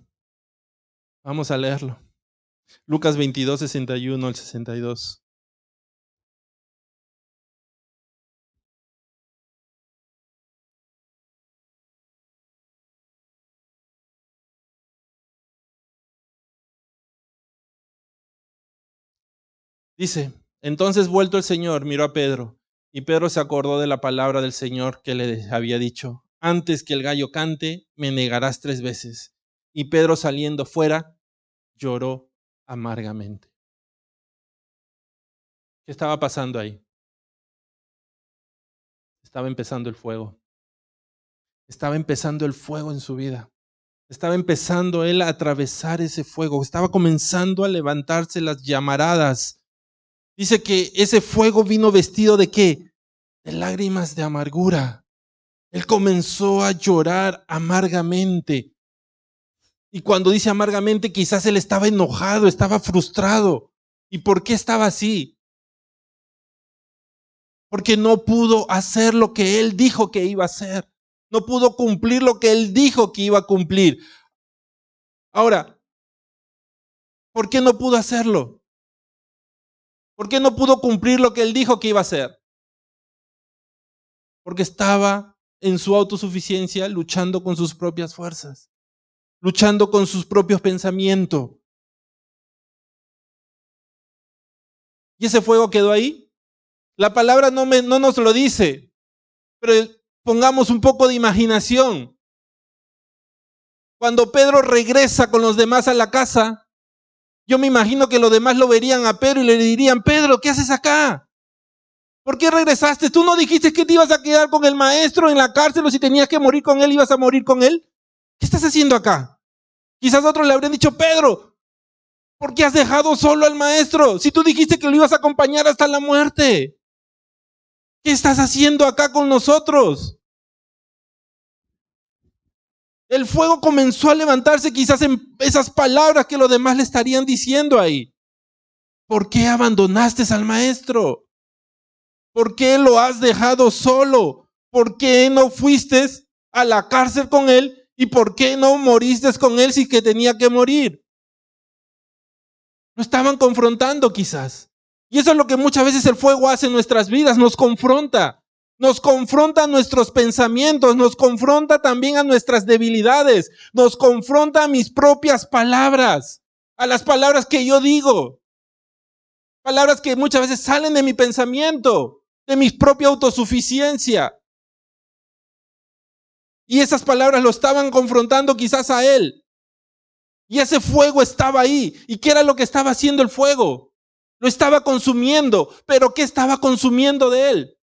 Vamos a leerlo. Lucas 22, 61 al 62. Dice, entonces vuelto el Señor, miró a Pedro, y Pedro se acordó de la palabra del Señor que le había dicho, antes que el gallo cante, me negarás 3 veces. Y Pedro saliendo fuera, lloró amargamente. ¿Qué estaba pasando ahí? Estaba empezando el fuego. Estaba empezando el fuego en su vida. Estaba empezando él a atravesar ese fuego. Estaba comenzando a levantarse las llamaradas. Dice que ese fuego vino vestido ¿de qué? De lágrimas de amargura. Él comenzó a llorar amargamente. Y cuando dice amargamente, quizás él estaba enojado, estaba frustrado. ¿Y por qué estaba así? Porque no pudo hacer lo que él dijo que iba a hacer. No pudo cumplir lo que él dijo que iba a cumplir. Ahora, ¿por qué no pudo hacerlo? ¿Por qué no pudo cumplir lo que él dijo que iba a hacer? Porque estaba en su autosuficiencia luchando con sus propias fuerzas, luchando con sus propios pensamientos. ¿Y ese fuego quedó ahí? La palabra no nos lo dice, pero pongamos un poco de imaginación. Cuando Pedro regresa con los demás a la casa, yo me imagino que los demás lo verían a Pedro y le dirían: Pedro, ¿qué haces acá? ¿Por qué regresaste? ¿Tú no dijiste que te ibas a quedar con el maestro en la cárcel o si tenías que morir con él, ibas a morir con él? ¿Qué estás haciendo acá? Quizás otros le habrían dicho: Pedro, ¿por qué has dejado solo al maestro? Si tú dijiste que lo ibas a acompañar hasta la muerte. ¿Qué estás haciendo acá con nosotros? El fuego comenzó a levantarse quizás en esas palabras que los demás le estarían diciendo ahí. ¿Por qué abandonaste al maestro? ¿Por qué lo has dejado solo? ¿Por qué no fuiste a la cárcel con él? ¿Y por qué no moriste con él si que tenía que morir? Lo estaban confrontando quizás. Y eso es lo que muchas veces el fuego hace en nuestras vidas, nos confronta. Nos confronta a nuestros pensamientos, nos confronta también a nuestras debilidades, nos confronta a mis propias palabras, a las palabras que yo digo. Palabras que muchas veces salen de mi pensamiento, de mi propia autosuficiencia. Y esas palabras lo estaban confrontando quizás a él. Y ese fuego estaba ahí. ¿Y qué era lo que estaba haciendo el fuego? Lo estaba consumiendo. ¿Pero qué estaba consumiendo de él?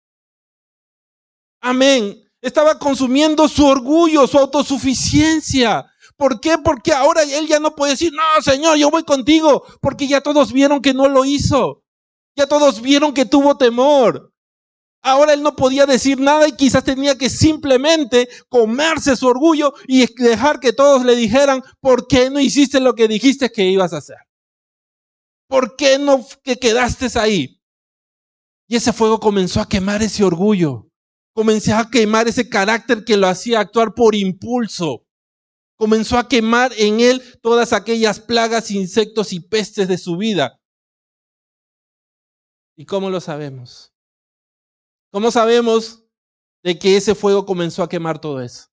Amén. Estaba consumiendo su orgullo, su autosuficiencia. ¿Por qué? Porque ahora él ya no puede decir: no, Señor, yo voy contigo. Porque ya todos vieron que no lo hizo. Ya todos vieron que tuvo temor. Ahora él no podía decir nada y quizás tenía que simplemente comerse su orgullo y dejar que todos le dijeran: ¿por qué no hiciste lo que dijiste que ibas a hacer? ¿Por qué no que quedaste ahí? Y ese fuego comenzó a quemar ese orgullo. Comenzó a quemar ese carácter que lo hacía actuar por impulso. Comenzó a quemar en él todas aquellas plagas, insectos y pestes de su vida. ¿Y cómo lo sabemos? ¿Cómo sabemos de que ese fuego comenzó a quemar todo eso?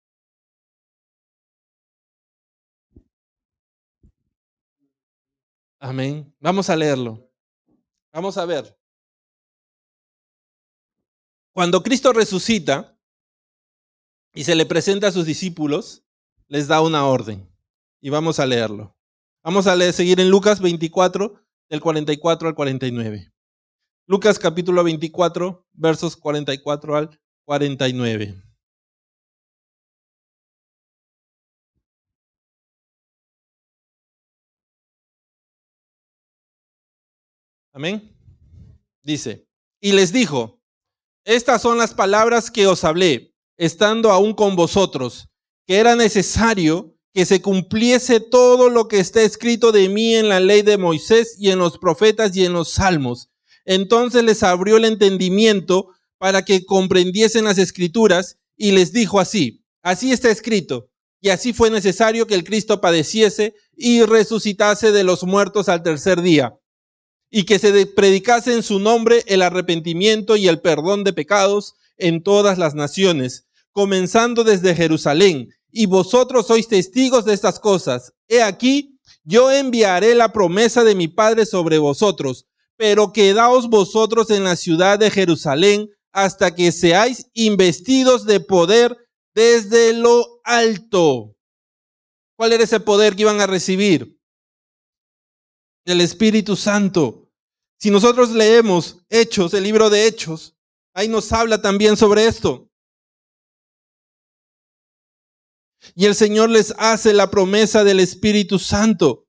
Amén. Vamos a leerlo. Vamos a ver. Cuando Cristo resucita y se le presenta a sus discípulos, les da una orden. Y vamos a leerlo. Vamos a seguir en Lucas 24, del 44 al 49. Lucas capítulo 24, versos 44 al 49. Amén. Dice: y les dijo: estas son las palabras que os hablé, estando aún con vosotros, que era necesario que se cumpliese todo lo que está escrito de mí en la ley de Moisés y en los profetas y en los salmos. Entonces les abrió el entendimiento para que comprendiesen las escrituras y les dijo así: así está escrito, y así fue necesario que el Cristo padeciese y resucitase de los muertos al tercer día, y que se predicase en su nombre el arrepentimiento y el perdón de pecados en todas las naciones, comenzando desde Jerusalén. Y vosotros sois testigos de estas cosas. He aquí, yo enviaré la promesa de mi Padre sobre vosotros, pero quedaos vosotros en la ciudad de Jerusalén hasta que seáis investidos de poder desde lo alto. ¿Cuál era ese poder que iban a recibir? El Espíritu Santo. Si nosotros leemos Hechos, el libro de Hechos, ahí nos habla también sobre esto. Y el Señor les hace la promesa del Espíritu Santo.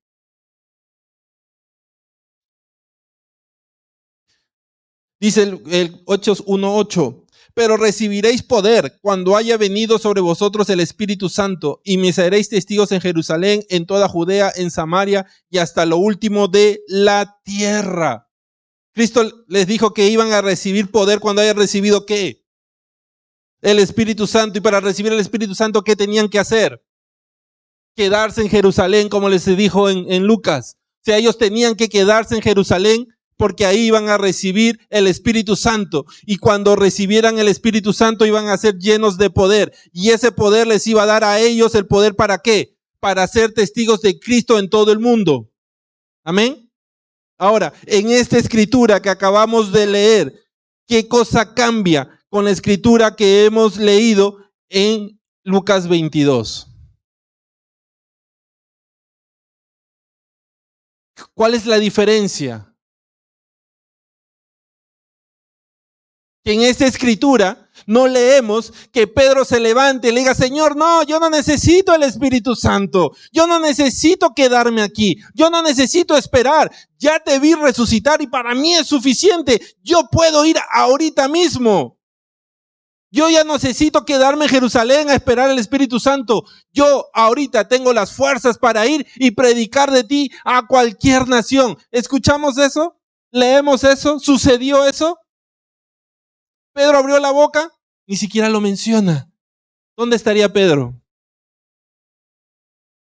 Dice el Hechos 1:8: pero recibiréis poder cuando haya venido sobre vosotros el Espíritu Santo, y me seréis testigos en Jerusalén, en toda Judea, en Samaria y hasta lo último de la tierra. Cristo les dijo que iban a recibir poder cuando hayan recibido ¿qué? El Espíritu Santo. Y para recibir el Espíritu Santo, ¿qué tenían que hacer? Quedarse en Jerusalén, como les dijo en Lucas. O sea, ellos tenían que quedarse en Jerusalén porque ahí iban a recibir el Espíritu Santo. Y cuando recibieran el Espíritu Santo iban a ser llenos de poder. Y ese poder les iba a dar a ellos el poder ¿para qué? Para ser testigos de Cristo en todo el mundo. Amén. Ahora, en esta escritura que acabamos de leer, ¿qué cosa cambia con la escritura que hemos leído en Lucas 22? ¿Cuál es la diferencia? Que en esta escritura no leemos que Pedro se levante y le diga, Señor, no, yo no necesito el Espíritu Santo, yo no necesito quedarme aquí, yo no necesito esperar, ya te vi resucitar y para mí es suficiente, yo puedo ir ahorita mismo. Yo ya no necesito quedarme en Jerusalén a esperar el Espíritu Santo. Yo ahorita tengo las fuerzas para ir y predicar de ti a cualquier nación. ¿Escuchamos eso? ¿Leemos eso? ¿Sucedió eso? Pedro abrió la boca, ni siquiera lo menciona. ¿Dónde estaría Pedro?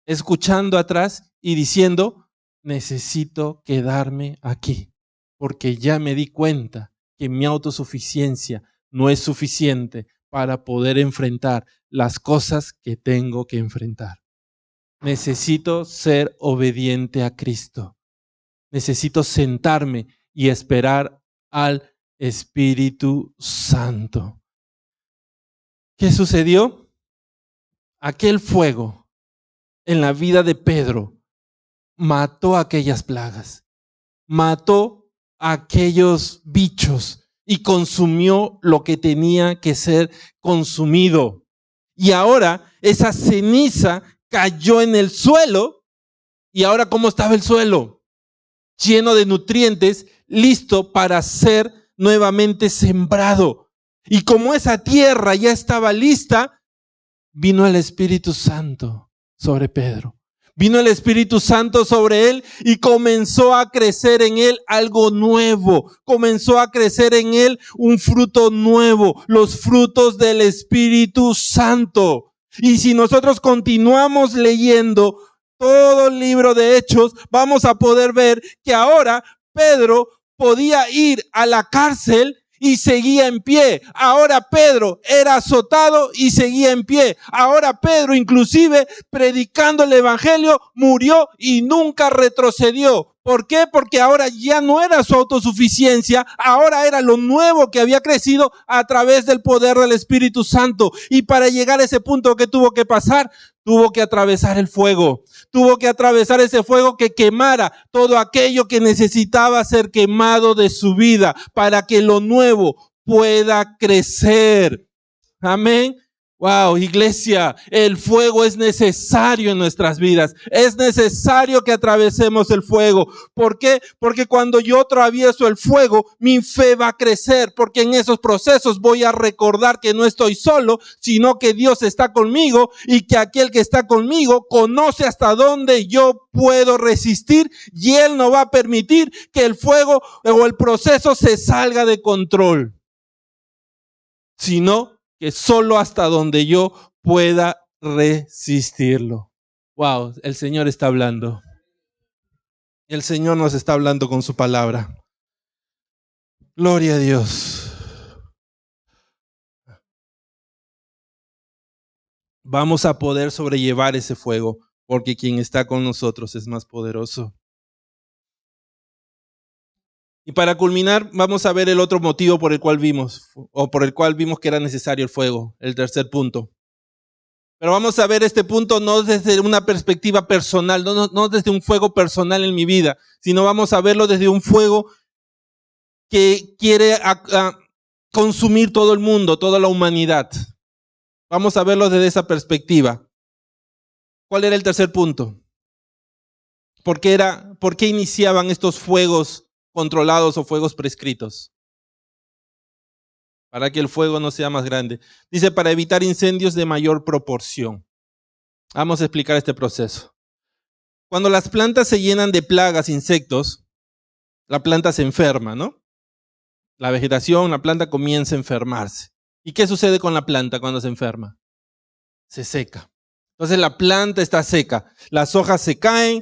Escuchando atrás y diciendo, necesito quedarme aquí, porque ya me di cuenta que mi autosuficiencia no es suficiente para poder enfrentar las cosas que tengo que enfrentar. Necesito ser obediente a Cristo. Necesito sentarme y esperar al Espíritu Santo. ¿Qué sucedió? Aquel fuego en la vida de Pedro mató aquellas plagas, mató a aquellos bichos y consumió lo que tenía que ser consumido. Y ahora esa ceniza cayó en el suelo. Y ahora, ¿cómo estaba el suelo? Lleno de nutrientes, listo para ser nuevamente sembrado. Y como esa tierra ya estaba lista, vino el Espíritu Santo sobre Pedro. Vino el Espíritu Santo sobre él y comenzó a crecer en él algo nuevo. Comenzó a crecer en él un fruto nuevo, los frutos del Espíritu Santo. Y si nosotros continuamos leyendo todo el libro de Hechos, vamos a poder ver que ahora Pedro podía ir a la cárcel y seguía en pie. Ahora Pedro era azotado y seguía en pie. Ahora Pedro, inclusive predicando el evangelio, murió y nunca retrocedió. ¿Por qué? Porque ahora ya no era su autosuficiencia, ahora era lo nuevo que había crecido a través del poder del Espíritu Santo. Y para llegar a ese punto, ¿qué tuvo que pasar? Tuvo que atravesar el fuego. Tuvo que atravesar ese fuego que quemara todo aquello que necesitaba ser quemado de su vida para que lo nuevo pueda crecer. Amén. Wow, iglesia, el fuego es necesario en nuestras vidas. Es necesario que atravesemos el fuego. ¿Por qué? Porque cuando yo atravieso el fuego, mi fe va a crecer. Porque en esos procesos voy a recordar que no estoy solo, sino que Dios está conmigo y que aquel que está conmigo conoce hasta dónde yo puedo resistir y Él no va a permitir que el fuego o el proceso se salga de control, sino que solo hasta donde yo pueda resistirlo. Wow, el Señor está hablando. El Señor nos está hablando con su palabra. Gloria a Dios. Vamos a poder sobrellevar ese fuego, porque quien está con nosotros es más poderoso. Y para culminar, vamos a ver el otro motivo por el cual vimos que era necesario el fuego, el tercer punto. Pero vamos a ver este punto no desde una perspectiva personal, no desde un fuego personal en mi vida, sino vamos a verlo desde un fuego que quiere consumir todo el mundo, toda la humanidad. Vamos a verlo desde esa perspectiva. ¿Cuál era el tercer punto? ¿Por qué iniciaban estos fuegos controlados o fuegos prescritos? para que el fuego no sea más grande. Dice, para evitar incendios de mayor proporción. Vamos a explicar este proceso. Cuando las plantas se llenan de plagas, insectos, la planta se enferma, ¿no? La vegetación, la planta comienza a enfermarse. ¿Y qué sucede con la planta cuando se enferma? Se seca. Entonces la planta está seca, las hojas se caen,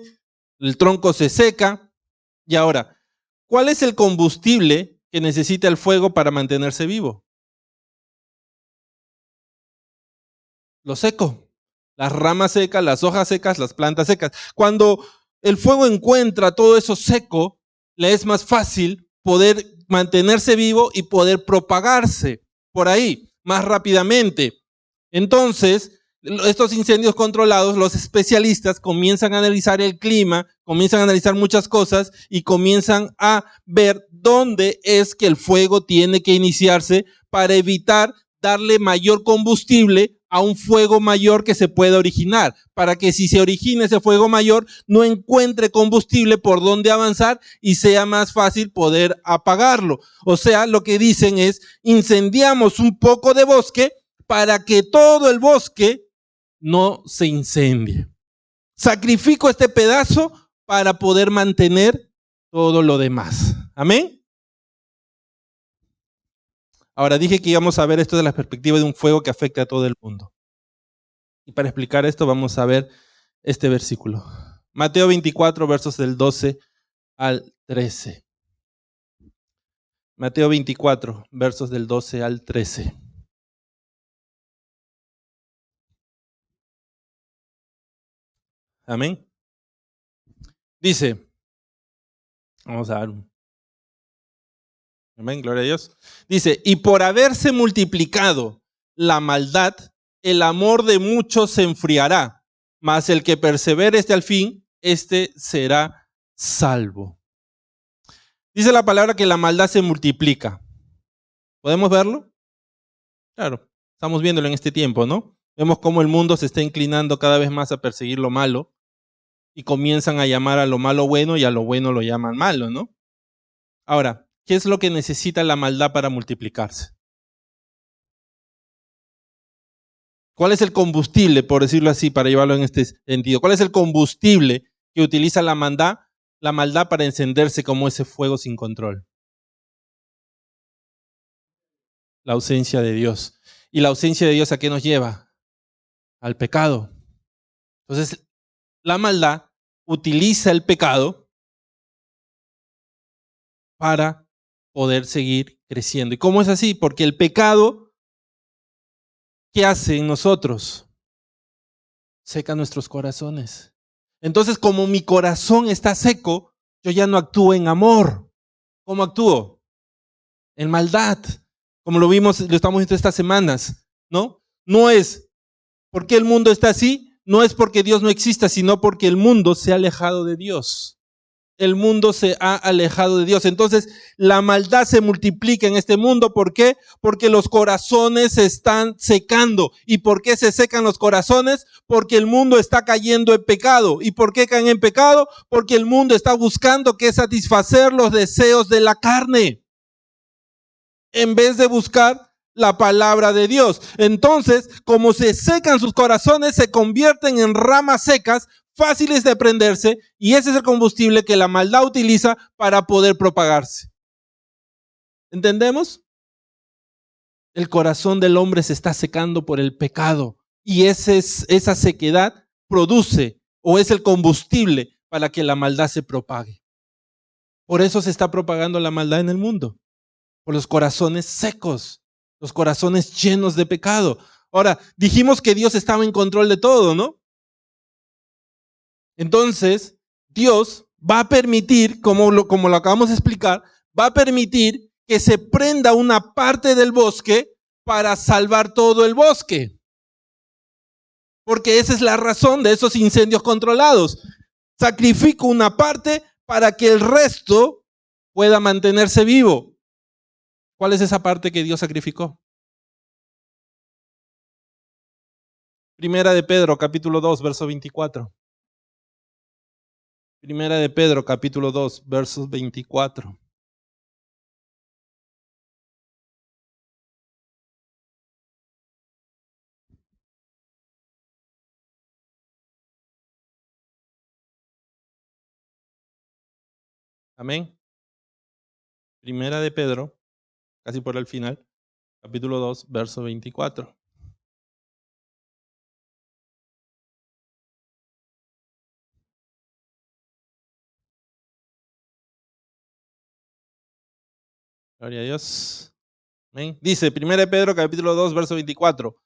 el tronco se seca. Y ahora, ¿cuál es el combustible que necesita el fuego para mantenerse vivo? Lo seco. Las ramas secas, las hojas secas, las plantas secas. Cuando el fuego encuentra todo eso seco, le es más fácil poder mantenerse vivo y poder propagarse por ahí más rápidamente. Entonces, estos incendios controlados, los especialistas comienzan a analizar el clima, comienzan a analizar muchas cosas y comienzan a ver dónde es que el fuego tiene que iniciarse para evitar darle mayor combustible a un fuego mayor que se pueda originar, para que si se origina ese fuego mayor no encuentre combustible por donde avanzar y sea más fácil poder apagarlo. O sea, lo que dicen es, incendiamos un poco de bosque para que todo el bosque no se incendie. Sacrifico este pedazo para poder mantener todo lo demás. ¿Amén? Ahora dije que íbamos a ver esto de la perspectiva de un fuego que afecta a todo el mundo. Y para explicar esto vamos a ver este versículo. Mateo 24, versos del 12 al 13. Mateo 24, versos del 12 al 13. Amén. Dice, vamos a ver un... Amén, gloria a Dios. Dice, y por haberse multiplicado la maldad, el amor de muchos se enfriará, mas el que persevere hasta el fin, este será salvo. Dice la palabra que la maldad se multiplica. ¿Podemos verlo? Claro, estamos viéndolo en este tiempo, ¿no? Vemos cómo el mundo se está inclinando cada vez más a perseguir lo malo y comienzan a llamar a lo malo bueno y a lo bueno lo llaman malo, ¿no? Ahora, ¿qué es lo que necesita la maldad para multiplicarse? ¿Cuál es el combustible, por decirlo así, para llevarlo en este sentido? ¿Cuál es el combustible que utiliza la maldad para encenderse como ese fuego sin control? La ausencia de Dios. ¿Y la ausencia de Dios a qué nos lleva? Al pecado. Entonces, la maldad utiliza el pecado para poder seguir creciendo. ¿Y cómo es así? Porque el pecado, ¿qué hace en nosotros? Seca nuestros corazones. Entonces, como mi corazón está seco, yo ya no actúo en amor. ¿Cómo actúo? En maldad. Como lo vimos, lo estamos viendo estas semanas, ¿no? No es porque el mundo está así, no es porque Dios no exista, sino porque el mundo se ha alejado de Dios. El mundo se ha alejado de Dios. Entonces, la maldad se multiplica en este mundo. ¿Por qué? Porque los corazones se están secando. ¿Y por qué se secan los corazones? Porque el mundo está cayendo en pecado. ¿Y por qué caen en pecado? Porque el mundo está buscando que satisfacer los deseos de la carne, en vez de buscar la palabra de Dios. Entonces, como se secan sus corazones, se convierten en ramas secas, fáciles de prenderse, y ese es el combustible que la maldad utiliza para poder propagarse. ¿Entendemos? El corazón del hombre se está secando por el pecado, y esa sequedad produce o es el combustible para que la maldad se propague. Por eso se está propagando la maldad en el mundo, por los corazones secos, los corazones llenos de pecado. Ahora, dijimos que Dios estaba en control de todo, ¿no? Entonces, Dios va a permitir, como lo acabamos de explicar, va a permitir que se prenda una parte del bosque para salvar todo el bosque. Porque esa es la razón de esos incendios controlados. Sacrifico una parte para que el resto pueda mantenerse vivo. ¿Cuál es esa parte que Dios sacrificó? Primera de Pedro, capítulo 2, verso 24. Primera de Pedro, capítulo 2, versos 24. Amén. Primera de Pedro, casi por el final, capítulo 2, verso 24. Gloria a Dios. Amén. Dice, Primera de Pedro, capítulo 2, verso 24.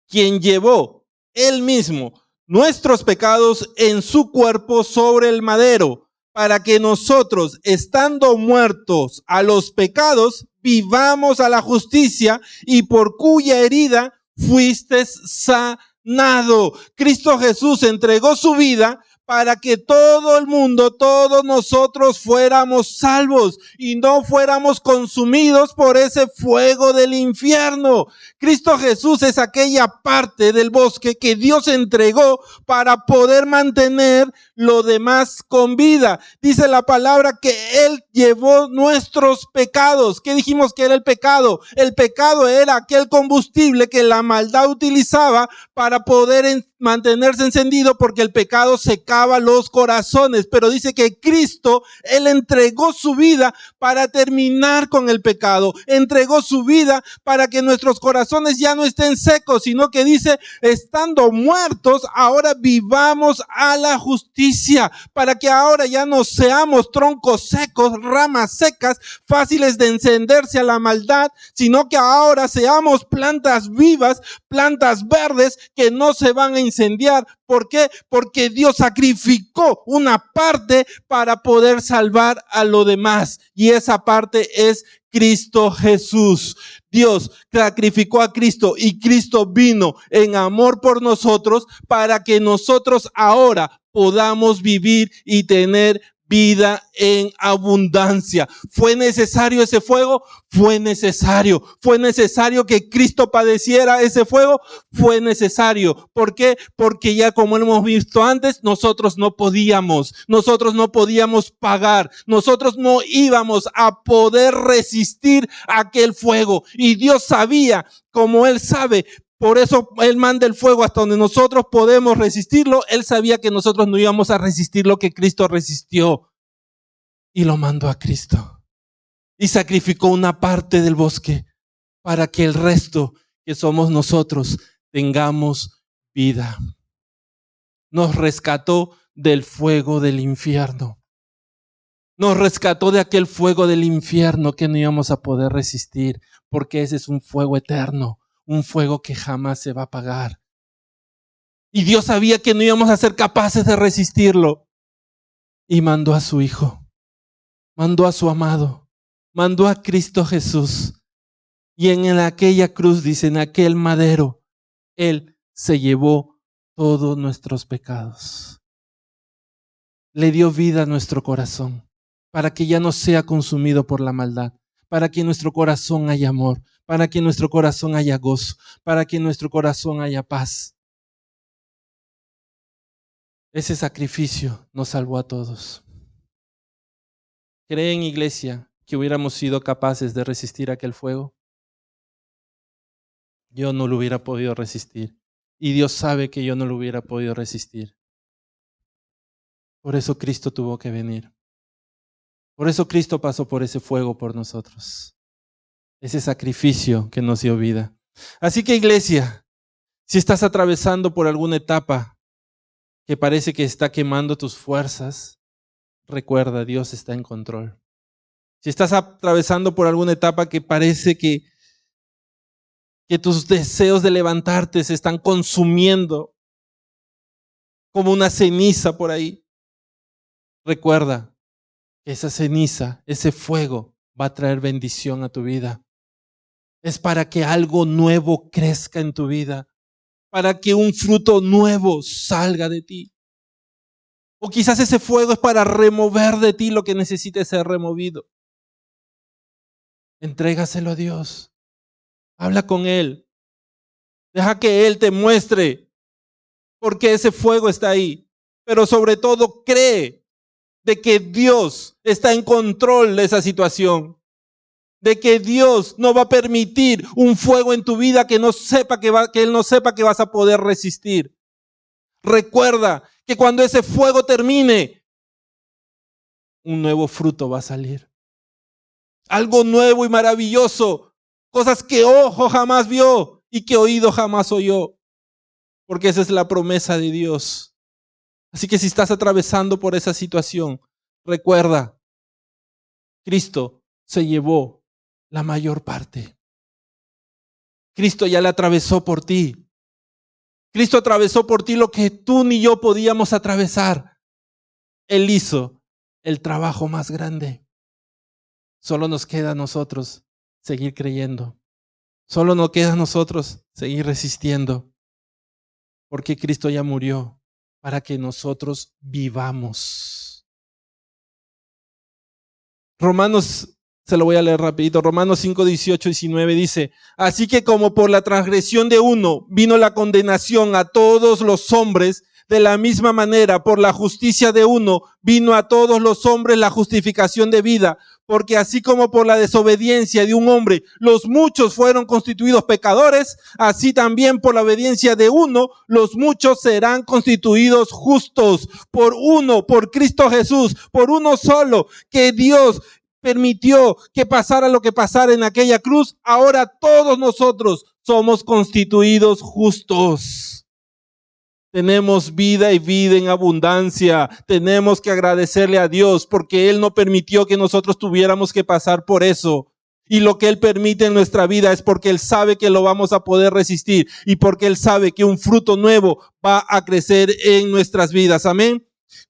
Quien llevó él mismo nuestros pecados en su cuerpo sobre el madero, para que nosotros, estando muertos a los pecados, vivamos a la justicia, y por cuya herida fuiste sanado. Cristo Jesús entregó su vida para que todo el mundo, todos nosotros fuéramos salvos y no fuéramos consumidos por ese fuego del infierno. Cristo Jesús es aquella parte del bosque que Dios entregó para poder mantener lo demás con vida. Dice la palabra que Él llevó nuestros pecados. ¿Qué dijimos que era el pecado? El pecado era aquel combustible que la maldad utilizaba para poder mantenerse encendido, porque el pecado secaba los corazones. Pero dice que Cristo, Él entregó su vida para terminar con el pecado. Entregó su vida para que nuestros corazones ya no estén secos, sino que dice, estando muertos, ahora vivamos a la justicia, para que ahora ya no seamos troncos secos, ramas secas, fáciles de encenderse a la maldad, sino que ahora seamos plantas vivas, plantas verdes que no se van a incendiar. ¿Por qué? Porque Dios sacrificó una parte para poder salvar a lo demás, y esa parte es Cristo Jesús. Dios sacrificó a Cristo y Cristo vino en amor por nosotros para que nosotros ahora podamos vivir y tener vida en abundancia. ¿Fue necesario ese fuego? Fue necesario. ¿Fue necesario que Cristo padeciera ese fuego? Fue necesario. ¿Por qué? Porque ya, como hemos visto antes, nosotros no podíamos pagar, nosotros no íbamos a poder resistir aquel fuego. Y Dios sabía, como Él sabe, por eso Él manda el fuego hasta donde nosotros podemos resistirlo. Él sabía que nosotros no íbamos a resistir lo que Cristo resistió, y lo mandó a Cristo. Y sacrificó una parte del bosque para que el resto, que somos nosotros, tengamos vida. Nos rescató del fuego del infierno. Nos rescató de aquel fuego del infierno que no íbamos a poder resistir, porque ese es un fuego eterno, un fuego que jamás se va a apagar. Y Dios sabía que no íbamos a ser capaces de resistirlo, y mandó a su Hijo, mandó a su amado, mandó a Cristo Jesús. Y en aquella cruz, dice, en aquel madero, Él se llevó todos nuestros pecados. Le dio vida a nuestro corazón, para que ya no sea consumido por la maldad, para que en nuestro corazón haya amor, para que en nuestro corazón haya gozo, para que en nuestro corazón haya paz. Ese sacrificio nos salvó a todos. ¿Creen, iglesia, que hubiéramos sido capaces de resistir aquel fuego? Yo no lo hubiera podido resistir. Y Dios sabe que yo no lo hubiera podido resistir. Por eso Cristo tuvo que venir. Por eso Cristo pasó por ese fuego por nosotros. Ese sacrificio que nos dio vida. Así que, iglesia, si estás atravesando por alguna etapa que parece que está quemando tus fuerzas, recuerda, Dios está en control. Si estás atravesando por alguna etapa que parece que tus deseos de levantarte se están consumiendo como una ceniza por ahí, recuerda que esa ceniza, ese fuego va a traer bendición a tu vida. Es para que algo nuevo crezca en tu vida, para que un fruto nuevo salga de ti. O quizás ese fuego es para remover de ti lo que necesite ser removido. Entrégaselo a Dios. Habla con Él. Deja que Él te muestre por qué ese fuego está ahí. Pero sobre todo, cree de que Dios está en control de esa situación. De que Dios no va a permitir un fuego en tu vida que Él no sepa que vas a poder resistir. Recuerda que cuando ese fuego termine, un nuevo fruto va a salir. Algo nuevo y maravilloso. Cosas que ojo jamás vio y que oído jamás oyó. Porque esa es la promesa de Dios. Así que si estás atravesando por esa situación, recuerda, Cristo se llevó la mayor parte. Cristo ya la atravesó por ti. Cristo atravesó por ti lo que tú ni yo podíamos atravesar. Él hizo el trabajo más grande. Solo nos queda a nosotros seguir creyendo. Solo nos queda a nosotros seguir resistiendo. Porque Cristo ya murió para que nosotros vivamos. Romanos, se lo voy a leer rapidito. Romanos 5, 18, 19 dice: así que como por la transgresión de uno vino la condenación a todos los hombres, de la misma manera por la justicia de uno vino a todos los hombres la justificación de vida. Porque así como por la desobediencia de un hombre los muchos fueron constituidos pecadores, así también por la obediencia de uno los muchos serán constituidos justos. Por uno, por Cristo Jesús, por uno solo, que Dios permitió que pasara lo que pasara en aquella cruz, ahora todos nosotros somos constituidos justos. Tenemos vida y vida en abundancia. Tenemos que agradecerle a Dios porque Él no permitió que nosotros tuviéramos que pasar por eso. Y lo que Él permite en nuestra vida es porque Él sabe que lo vamos a poder resistir y porque Él sabe que un fruto nuevo va a crecer en nuestras vidas. Amén.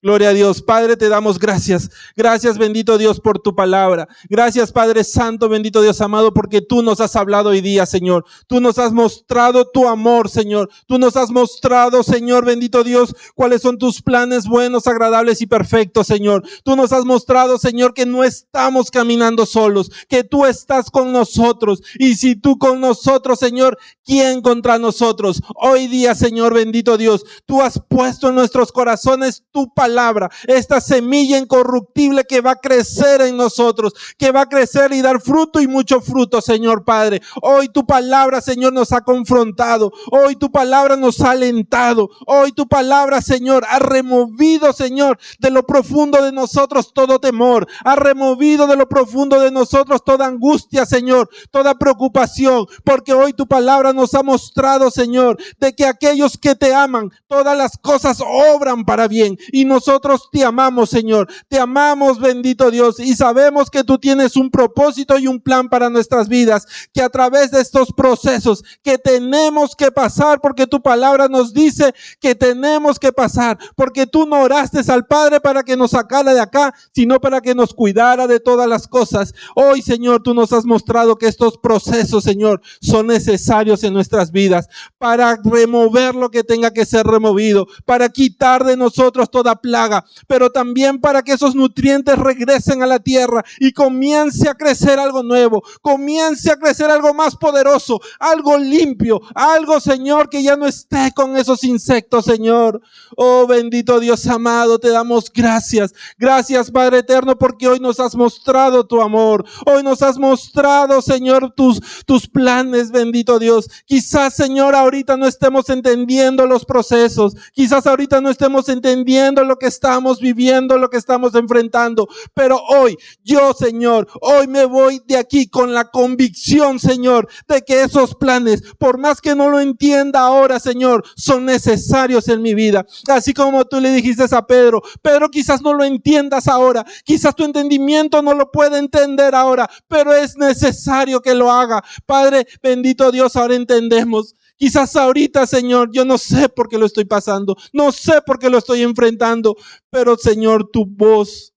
Gloria a Dios. Padre, te damos gracias. Gracias, bendito Dios, por tu palabra. Gracias, Padre Santo, bendito Dios amado, porque tú nos has hablado hoy día, Señor. Tú nos has mostrado tu amor, Señor. Tú nos has mostrado, Señor, bendito Dios, cuáles son tus planes buenos, agradables y perfectos, Señor. Tú nos has mostrado, Señor, que no estamos caminando solos, que tú estás con nosotros. Y si tú con nosotros, Señor, ¿quién contra nosotros? Hoy día, Señor, bendito Dios, tú has puesto en nuestros corazones tu palabra, esta semilla incorruptible que va a crecer en nosotros, que va a crecer y dar fruto y mucho fruto, Señor Padre. Hoy tu palabra, Señor, nos ha confrontado. Hoy tu palabra nos ha alentado. Hoy tu palabra, Señor, ha removido, Señor, de lo profundo de nosotros todo temor. Ha removido de lo profundo de nosotros toda angustia, Señor, toda preocupación, porque hoy tu palabra nos ha mostrado, Señor, de que aquellos que te aman, todas las cosas obran para bien. Y nosotros te amamos, Señor. Te amamos, bendito Dios. Y sabemos que tú tienes un propósito y un plan para nuestras vidas. Que a través de estos procesos que tenemos que pasar, porque tu palabra nos dice que tenemos que pasar. Porque tú no oraste al Padre para que nos sacara de acá, sino para que nos cuidara de todas las cosas. Hoy, Señor, tú nos has mostrado que estos procesos, Señor, son necesarios en nuestras vidas. Para remover lo que tenga que ser removido. Para quitar de nosotros toda plaga, pero también para que esos nutrientes regresen a la tierra y comience a crecer algo nuevo, comience a crecer algo más poderoso, algo limpio, algo, Señor, que ya no esté con esos insectos, Señor. Oh, bendito Dios amado, te damos gracias. Gracias, Padre eterno, porque hoy nos has mostrado tu amor. Hoy nos has mostrado, Señor, tus planes, bendito Dios. Quizás, Señor, ahorita no estemos entendiendo los procesos. Quizás ahorita no estemos entendiendo lo que estamos viviendo, lo que estamos enfrentando. Pero hoy, yo, Señor, hoy me voy de aquí con la convicción, Señor, de que esos planes, por más que no lo entienda ahora, Señor, son necesarios en mi vida. Así como tú le dijiste a Pedro, Pedro, quizás no lo entiendas ahora, quizás tu entendimiento no lo puede entender ahora, pero es necesario que lo haga. Padre, bendito Dios, ahora entendemos. Quizás ahorita, Señor, yo no sé por qué lo estoy pasando, no sé por qué lo estoy enfrentando, pero, Señor, tu voz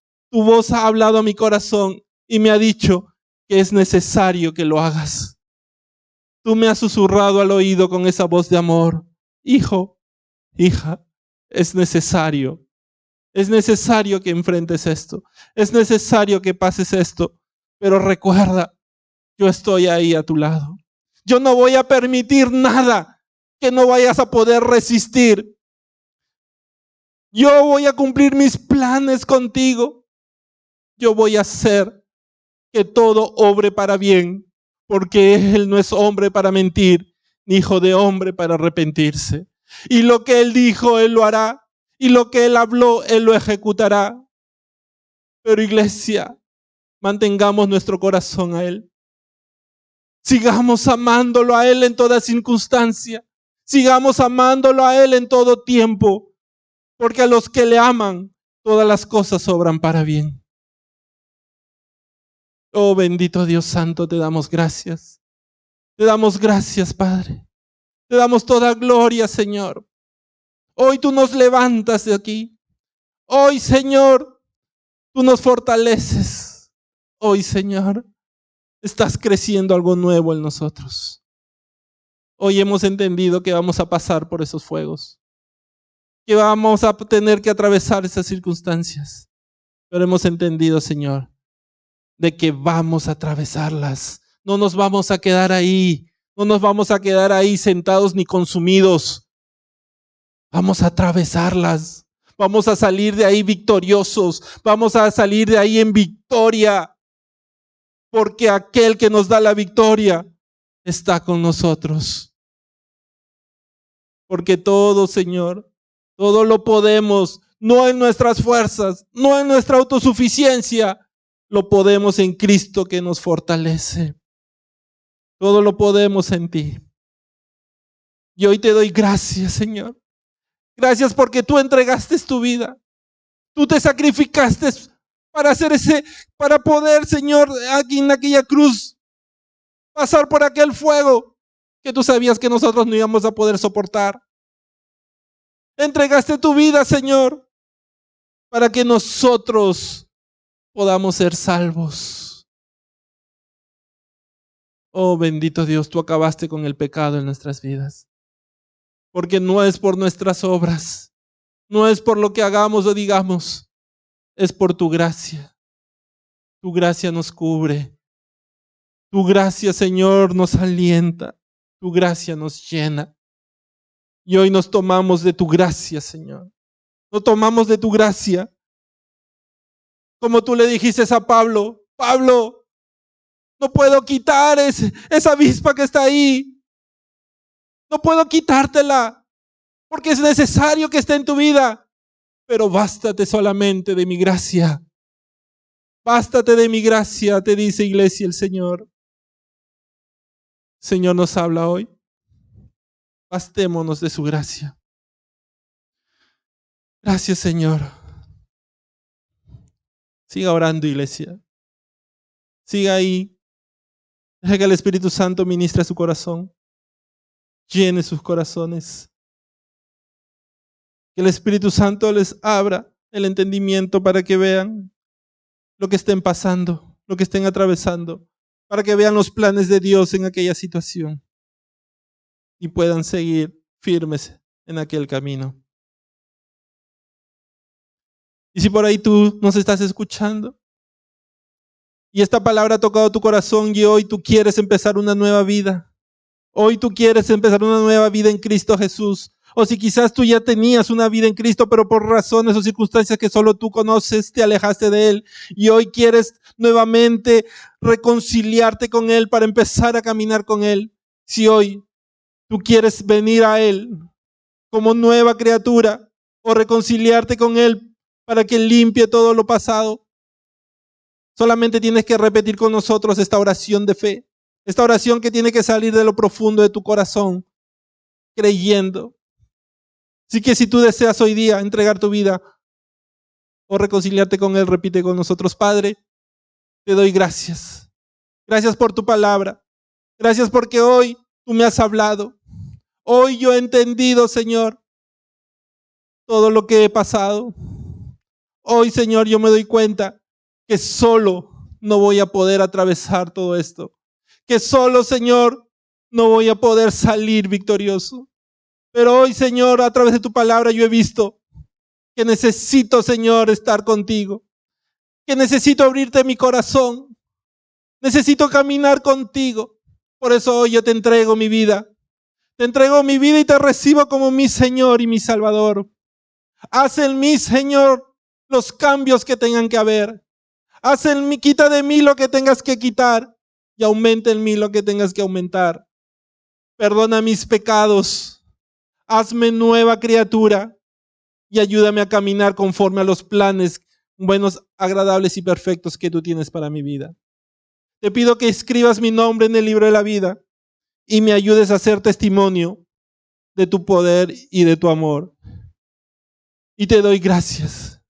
ha hablado a mi corazón y me ha dicho que es necesario que lo hagas. Tú me has susurrado al oído con esa voz de amor. Hijo, hija, es necesario que enfrentes esto, es necesario que pases esto, pero recuerda, yo estoy ahí a tu lado. Yo no voy a permitir nada que no vayas a poder resistir. Yo voy a cumplir mis planes contigo. Yo voy a hacer que todo obre para bien, porque Él no es hombre para mentir, ni hijo de hombre para arrepentirse. Y lo que Él dijo, Él lo hará. Y lo que Él habló, Él lo ejecutará. Pero iglesia, mantengamos nuestro corazón a Él. Sigamos amándolo a Él en toda circunstancia. Sigamos amándolo a Él en todo tiempo. Porque a los que le aman, todas las cosas obran para bien. Oh bendito Dios Santo, te damos gracias. Te damos gracias, Padre. Te damos toda gloria, Señor. Hoy tú nos levantas de aquí. Hoy, Señor, tú nos fortaleces. Hoy, Señor, estás creciendo algo nuevo en nosotros. Hoy hemos entendido que vamos a pasar por esos fuegos, que vamos a tener que atravesar esas circunstancias. Pero hemos entendido, Señor, de que vamos a atravesarlas. No nos vamos a quedar ahí. No nos vamos a quedar ahí sentados ni consumidos. Vamos a atravesarlas. Vamos a salir de ahí victoriosos. Vamos a salir de ahí en victoria. Porque aquel que nos da la victoria está con nosotros. Porque todo, Señor, todo lo podemos, no en nuestras fuerzas, no en nuestra autosuficiencia, lo podemos en Cristo que nos fortalece. Todo lo podemos en ti. Y hoy te doy gracias, Señor. Gracias porque tú entregaste tu vida. Tú te sacrificaste para poder, Señor, aquí en aquella cruz, pasar por aquel fuego que tú sabías que nosotros no íbamos a poder soportar. Entregaste tu vida, Señor, para que nosotros podamos ser salvos. Oh bendito Dios, tú acabaste con el pecado en nuestras vidas. Porque no es por nuestras obras, no es por lo que hagamos o digamos, es por tu gracia. Tu gracia nos cubre. Tu gracia, Señor, nos alienta. Tu gracia nos llena. Y hoy nos tomamos de tu gracia, Señor. Nos tomamos de tu gracia. Como tú le dijiste a Pablo, Pablo, no puedo quitar esa avispa que está ahí. No puedo quitártela, porque es necesario que esté en tu vida. Pero bástate solamente de mi gracia. Bástate de mi gracia, te dice iglesia el Señor. Señor nos habla hoy. Bastémonos de su gracia. Gracias, Señor. Siga orando, iglesia. Siga ahí. Deja que el Espíritu Santo ministre su corazón. Llene sus corazones. Que el Espíritu Santo les abra el entendimiento para que vean lo que estén pasando, lo que estén atravesando, para que vean los planes de Dios en aquella situación y puedan seguir firmes en aquel camino. Y si por ahí tú nos estás escuchando y esta palabra ha tocado tu corazón y hoy tú quieres empezar una nueva vida, hoy tú quieres empezar una nueva vida en Cristo Jesús, o si quizás tú ya tenías una vida en Cristo, pero por razones o circunstancias que solo tú conoces, te alejaste de Él y hoy quieres nuevamente reconciliarte con Él para empezar a caminar con Él. Si hoy tú quieres venir a Él como nueva criatura o reconciliarte con Él para que limpie todo lo pasado, solamente tienes que repetir con nosotros esta oración de fe, esta oración que tiene que salir de lo profundo de tu corazón, creyendo. Así que si tú deseas hoy día entregar tu vida o reconciliarte con Él, repite con nosotros: Padre, te doy gracias. Gracias por tu palabra. Gracias porque hoy tú me has hablado. Hoy yo he entendido, Señor, todo lo que he pasado. Hoy, Señor, yo me doy cuenta que solo no voy a poder atravesar todo esto. Que solo, Señor, no voy a poder salir victorioso. Pero hoy, Señor, a través de tu palabra yo he visto que necesito, Señor, estar contigo. Que necesito abrirte mi corazón. Necesito caminar contigo. Por eso hoy yo te entrego mi vida. Te entrego mi vida y te recibo como mi Señor y mi Salvador. Haz en mí, Señor, los cambios que tengan que haber. Haz en mí, quita de mí lo que tengas que quitar y aumenta en mí lo que tengas que aumentar. Perdona mis pecados. Hazme nueva criatura y ayúdame a caminar conforme a los planes buenos, agradables y perfectos que tú tienes para mi vida. Te pido que escribas mi nombre en el libro de la vida y me ayudes a ser testimonio de tu poder y de tu amor. Y te doy gracias.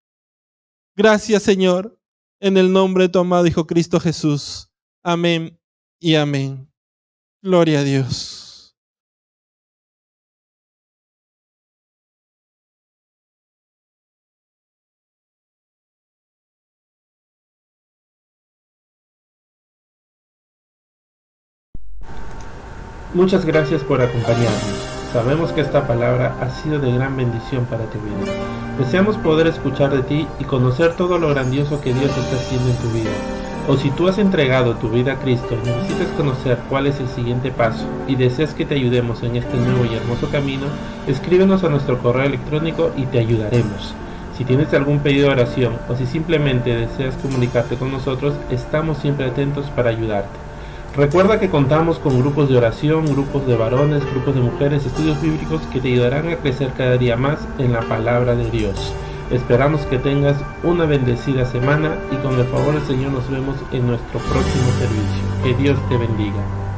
Gracias, Señor, en el nombre de tu amado Hijo Cristo Jesús. Amén y amén. Gloria a Dios. Muchas gracias por acompañarnos. Sabemos que esta palabra ha sido de gran bendición para tu vida. Deseamos poder escuchar de ti y conocer todo lo grandioso que Dios está haciendo en tu vida. O si tú has entregado tu vida a Cristo y necesitas conocer cuál es el siguiente paso y deseas que te ayudemos en este nuevo y hermoso camino, escríbenos a nuestro correo electrónico y te ayudaremos. Si tienes algún pedido de oración o si simplemente deseas comunicarte con nosotros, estamos siempre atentos para ayudarte. Recuerda que contamos con grupos de oración, grupos de varones, grupos de mujeres, estudios bíblicos que te ayudarán a crecer cada día más en la palabra de Dios. Esperamos que tengas una bendecida semana y con el favor del Señor nos vemos en nuestro próximo servicio. Que Dios te bendiga.